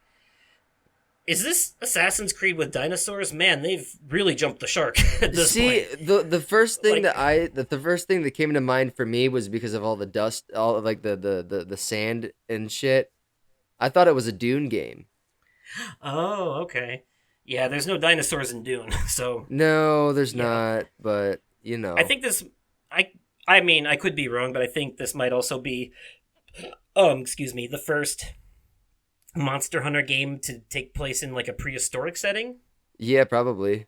is this Assassin's Creed with dinosaurs? Man, they've really jumped the shark at this See, point. the first thing Like- the first thing that came to mind for me was because of all the dust, all of like the sand and shit. I thought it was a Dune game. Oh, okay. Yeah, there's no dinosaurs in Dune, so No, there's Yeah. not, but you know. I think this I mean, I could be wrong, but I think this might also be excuse me, the first Monster Hunter game to take place in like a prehistoric setting. Yeah, probably.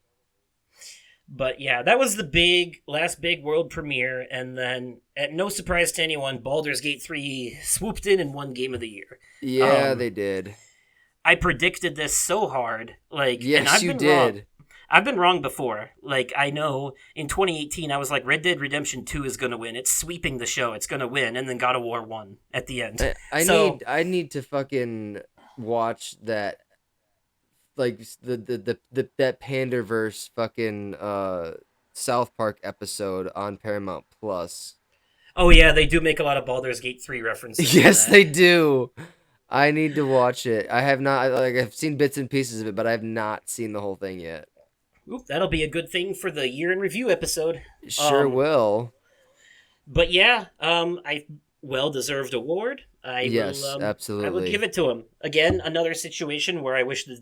But yeah, that was the last big world premiere, and then at no surprise to anyone, Baldur's Gate 3 swooped in and won Game of the Year. Yeah, Um, they did. I predicted this so hard, like, and Yes, I've you been did. wrong. I've been wrong before. Like, I know in 2018, I was like, Red Dead Redemption 2 is going to win. It's sweeping the show. It's going to win. And then God of War won at the end. I need to fucking watch that, like that Panderverse fucking South Park episode on Paramount Plus. Oh, yeah, they do make a lot of Baldur's Gate 3 references. in Yes, that. they do. I need to watch it. I have not, like, I've seen bits and pieces of it, but I have not seen the whole thing yet. Oop, that'll be a good thing for the year in review episode. Sure will. But yeah, I well-deserved award. Yes, I will absolutely. give it to him. Again, another situation where I wish the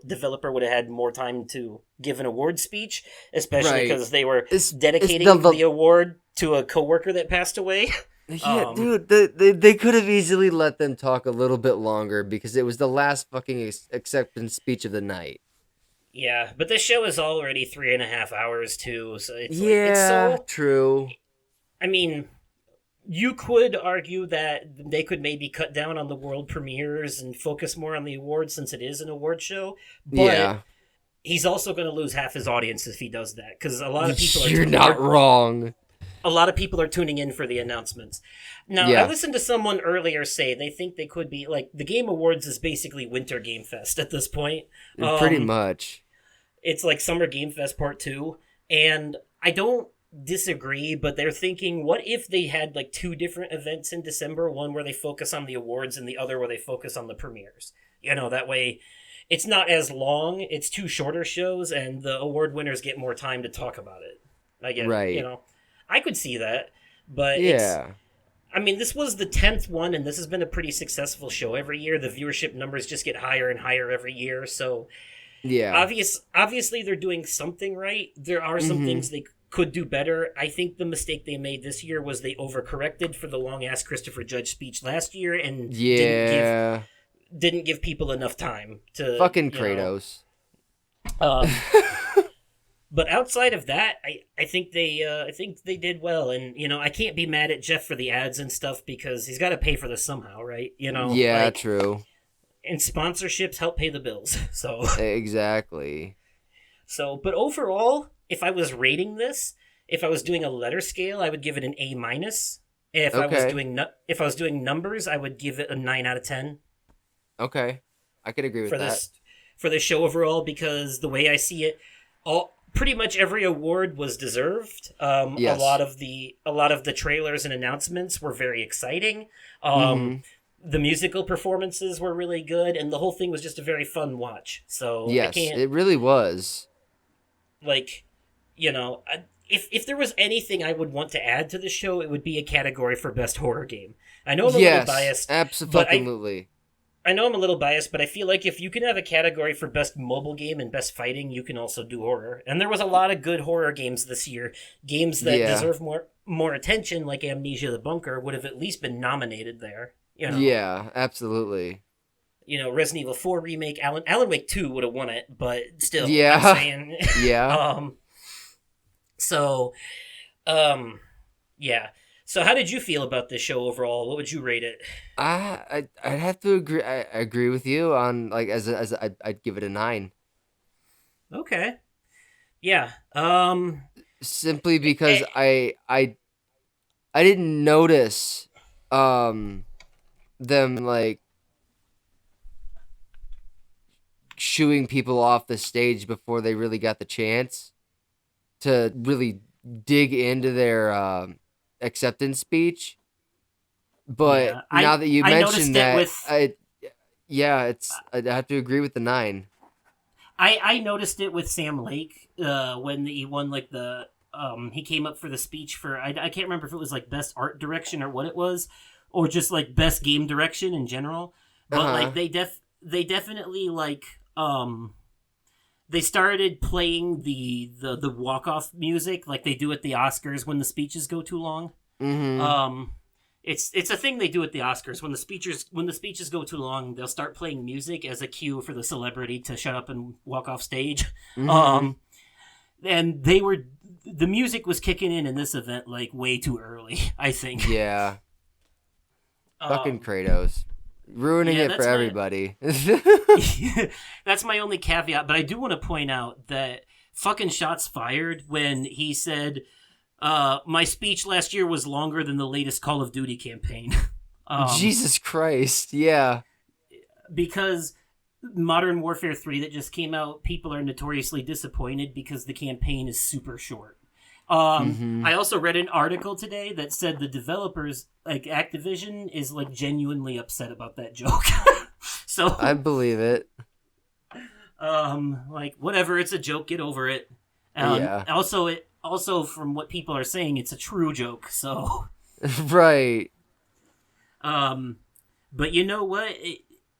developer would have had more time to give an award speech, especially Right. because they were It's dedicating the- the award to a coworker that passed away. Yeah, Um, dude, they could have easily let them talk a little bit longer because it was the last fucking acceptance speech of the night. Yeah, but this show is already 3.5 hours too, so it's Yeah, like, it's so. true. I mean, you could argue that they could maybe cut down on the world premieres and focus more on the awards since it is an award show. But Yeah, he's also going to lose half his audience if he does that because a lot of people you're not wrong. a lot of people are tuning in for the announcements. Now, Yeah. I listened to someone earlier say they think they could be like the Game Awards is basically Winter Game Fest at this point. Pretty much. It's like Summer Game Fest Part 2, and I don't disagree, but they're thinking, what if they had like two different events in December, one where they focus on the awards and the other where they focus on the premieres? You know, that way it's not as long, it's two shorter shows, and the award winners get more time to talk about it. I get Right. it, you know. I could see that, but it's Yeah. I mean, this was the 10th one, and this has been a pretty successful show every year. The viewership numbers just get higher and higher every year, so Yeah. obviously they're doing something right. There are some Mhm. things they could do better. I think the mistake they made this year was they overcorrected for the long ass Christopher Judge speech last year and Yeah. didn't give people enough time to Fucking you know. Kratos. But outside of that, I think they did well, and you know I can't be mad at Jeff for the ads and stuff because he's got to pay for this somehow, right? You know, Yeah, like, true. and sponsorships help pay the bills. Exactly. But overall, if I was rating this, if I was doing a letter scale, I would give it an A minus. If I was Okay. doing numbers, I would give it a 9 out of 10 Okay. I could agree with for that. this show overall because the way I see it, pretty much every award was deserved. Yes. A lot of the trailers and announcements were very exciting. Mhm. The musical performances were really good, and the whole thing was just a very fun watch. So I Yes, can't it really was. like, you know, if there was anything I would want to add to the show, it would be a category for best horror game. I know I'm a Yes, little biased, absolutely. I know I'm a little biased, but I feel like if you can have a category for best mobile game and best fighting, you can also do horror. And there was a lot of good horror games this year. Games that Yeah. deserve more attention, like Amnesia: The Bunker, would have at least been nominated there. Yeah, absolutely. Resident Evil 4 remake, Alan Wake 2 would have won it, but still, Yeah. I'm saying. Yeah. So, yeah. So, how did you feel about this show overall? What would you rate it? I'd have to agree. I agree with you on like I'd give it a 9. Okay. Yeah. Simply because I didn't notice them like shooing people off the stage before they really got the chance to really dig into their acceptance speech. But Yeah, now that you I noticed mentioned it that, with- I'd have to agree with the 9. I noticed it with Sam Lake when he won like the he came up for the speech for I can't remember if it was like best art direction or what it was, or just like best game direction in general. But like they definitely like they started playing the walk off music like they do at the Oscars when the speeches go too long. Mm-hmm. It's a thing they do at the Oscars when the speeches go too long. They'll start playing music as a cue for the celebrity to shut up and walk off stage. Mm-hmm. And the music was kicking in this event like way too early, I think. Yeah. Fucking Kratos. Ruining yeah, it for that's my- everybody. That's my only caveat, but I do want to point out that fucking shots fired when he said, my speech last year was longer than the latest Call of Duty campaign. Jesus Christ. Yeah. Because Modern Warfare 3 that just came out, people are notoriously disappointed because the campaign is super short. I also read an article today that said the developers, like Activision, is like genuinely upset about that joke. So I believe it. like whatever, it's a joke, get over it. Yeah. Also from what people are saying, it's a true joke. So Right. but you know what?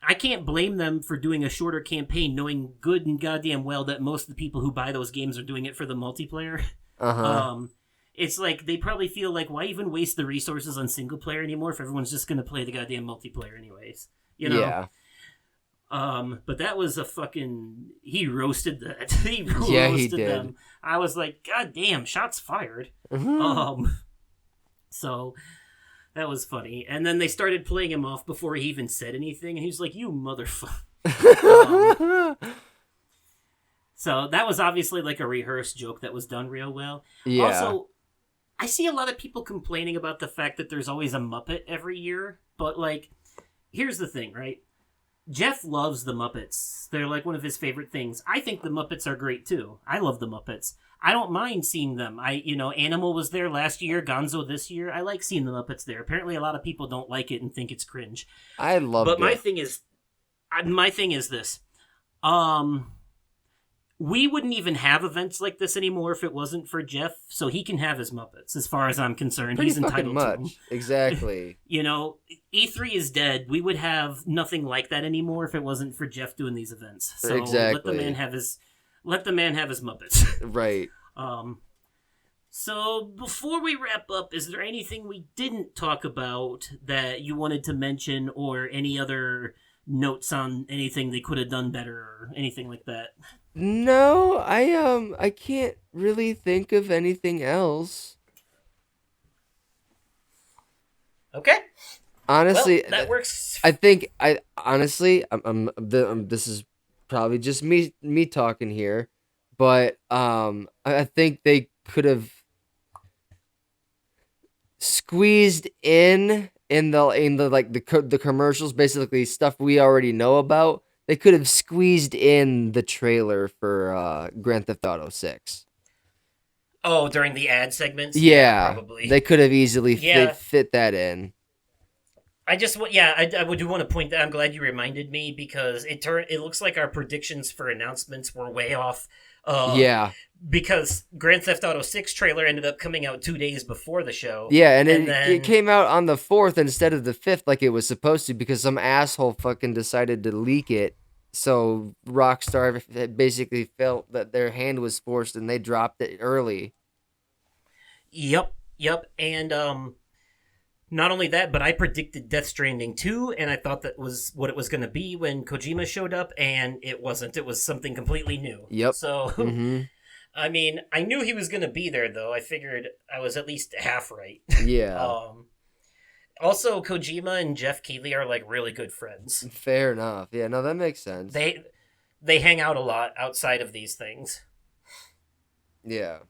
I can't blame them for doing a shorter campaign, knowing good and goddamn well that most of the people who buy those games are doing it for the multiplayer. Uh-huh. It's like they probably feel like, why even waste the resources on single player anymore if everyone's just gonna play the goddamn multiplayer anyways? Yeah. But that was a fucking he roasted that. He Yeah, roasted he did. them. I was like, God damn, shots fired. Mhm. So that was funny. And then they started playing him off before he even said anything, and he was like, "You motherfucker." So that was obviously like a rehearsed joke that was done real well. Yeah. Also, I see a lot of people complaining about the fact that there's always a Muppet every year, but like, here's the thing, right? Jeff loves the Muppets. They're like one of his favorite things. I think the Muppets are great too. I love the Muppets. I don't mind seeing them. Animal was there last year, Gonzo this year. I like seeing the Muppets there. Apparently a lot of people don't like it and think it's cringe. I loved But it. my thing is this. We wouldn't even have events like this anymore if it wasn't for Jeff, so he can have his Muppets, as far as I'm concerned. Pretty He's fucking entitled to them. much. Exactly. E3 is dead. We would have nothing like that anymore if it wasn't for Jeff doing these events. So Exactly. let the man have his Muppets. Right. So before we wrap up, is there anything we didn't talk about that you wanted to mention, or any other notes on anything they could have done better, or anything like that? No, I can't really think of anything else. Okay. Honestly, Well, that works. I think this is probably just me talking here, but I think they could have squeezed in the commercials, basically stuff we already know about. They could have squeezed in the trailer for Grand Theft Auto 6. Oh, during the ad segments? Yeah, probably. they could have easily Yeah. fit that in. I would do want to point that. I'm glad you reminded me, because it looks like our predictions for announcements were way off. Yeah. because Grand Theft Auto 6 trailer ended up coming out 2 days before the show. Yeah, and then it came out on the 4th instead of the 5th like it was supposed to because some asshole fucking decided to leak it. So Rockstar basically felt that their hand was forced and they dropped it early. Yep. And not only that, but I predicted Death Stranding 2, and I thought that was what it was going to be when Kojima showed up, and it wasn't. It was something completely new. Yep. So, Mm-hmm. I mean, I knew he was going to be there, though. I figured I was at least half right. Yeah. Also, Kojima and Jeff Keighley are, like, really good friends. Fair enough. Yeah, no, that makes sense. They hang out a lot outside of these things. Yeah.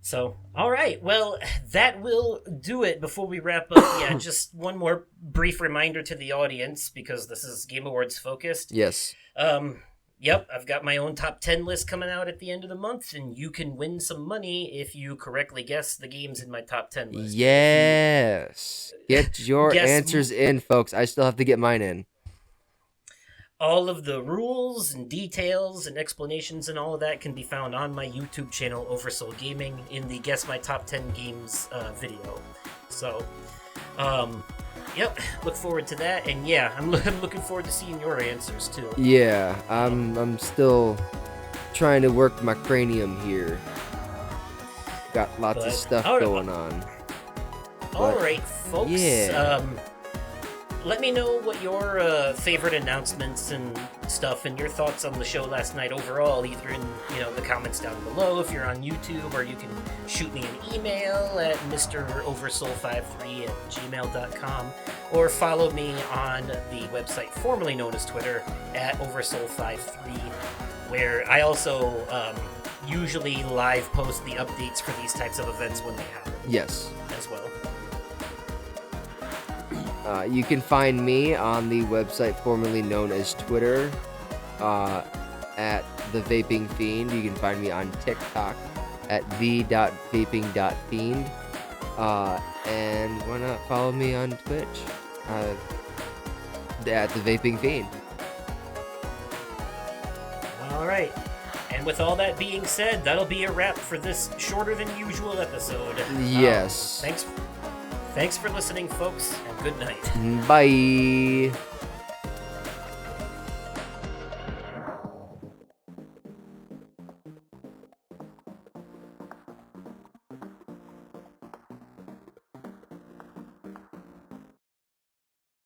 So, all right. Well, that will do it before we wrap up. Yeah, just one more brief reminder to the audience, because this is Game Awards focused. Yes. Yep, I've got my own top 10 list coming out at the end of the month, and you can win some money if you correctly guess the games in my top 10 list. Yes. Get your answers in, folks. I still have to get mine in. All of the rules and details and explanations and all of that can be found on my YouTube channel, Oversoul Gaming, in the Guess My Top 10 Games video. So, yep, look forward to that. And yeah, I'm looking forward to seeing your answers too. Yeah, I'm still trying to work my cranium here. Got lots of stuff going on. All right, folks. Yeah. Let me know what your favorite announcements and stuff and your thoughts on the show last night overall, either in the comments down below if you're on YouTube, or you can shoot me an email at mroversoul53@gmail.com, or follow me on the website formerly known as Twitter at oversoul53, where I also usually live post the updates for these types of events when they happen. Yes. As well. You can find me on the website formerly known as Twitter at The Vaping Fiend. You can find me on TikTok at the.vaping.fiend. And why not follow me on Twitch at The Vaping Fiend. All right. And with all that being said, that'll be a wrap for this shorter than usual episode. Yes. Thanks for listening, folks, and good night. Bye.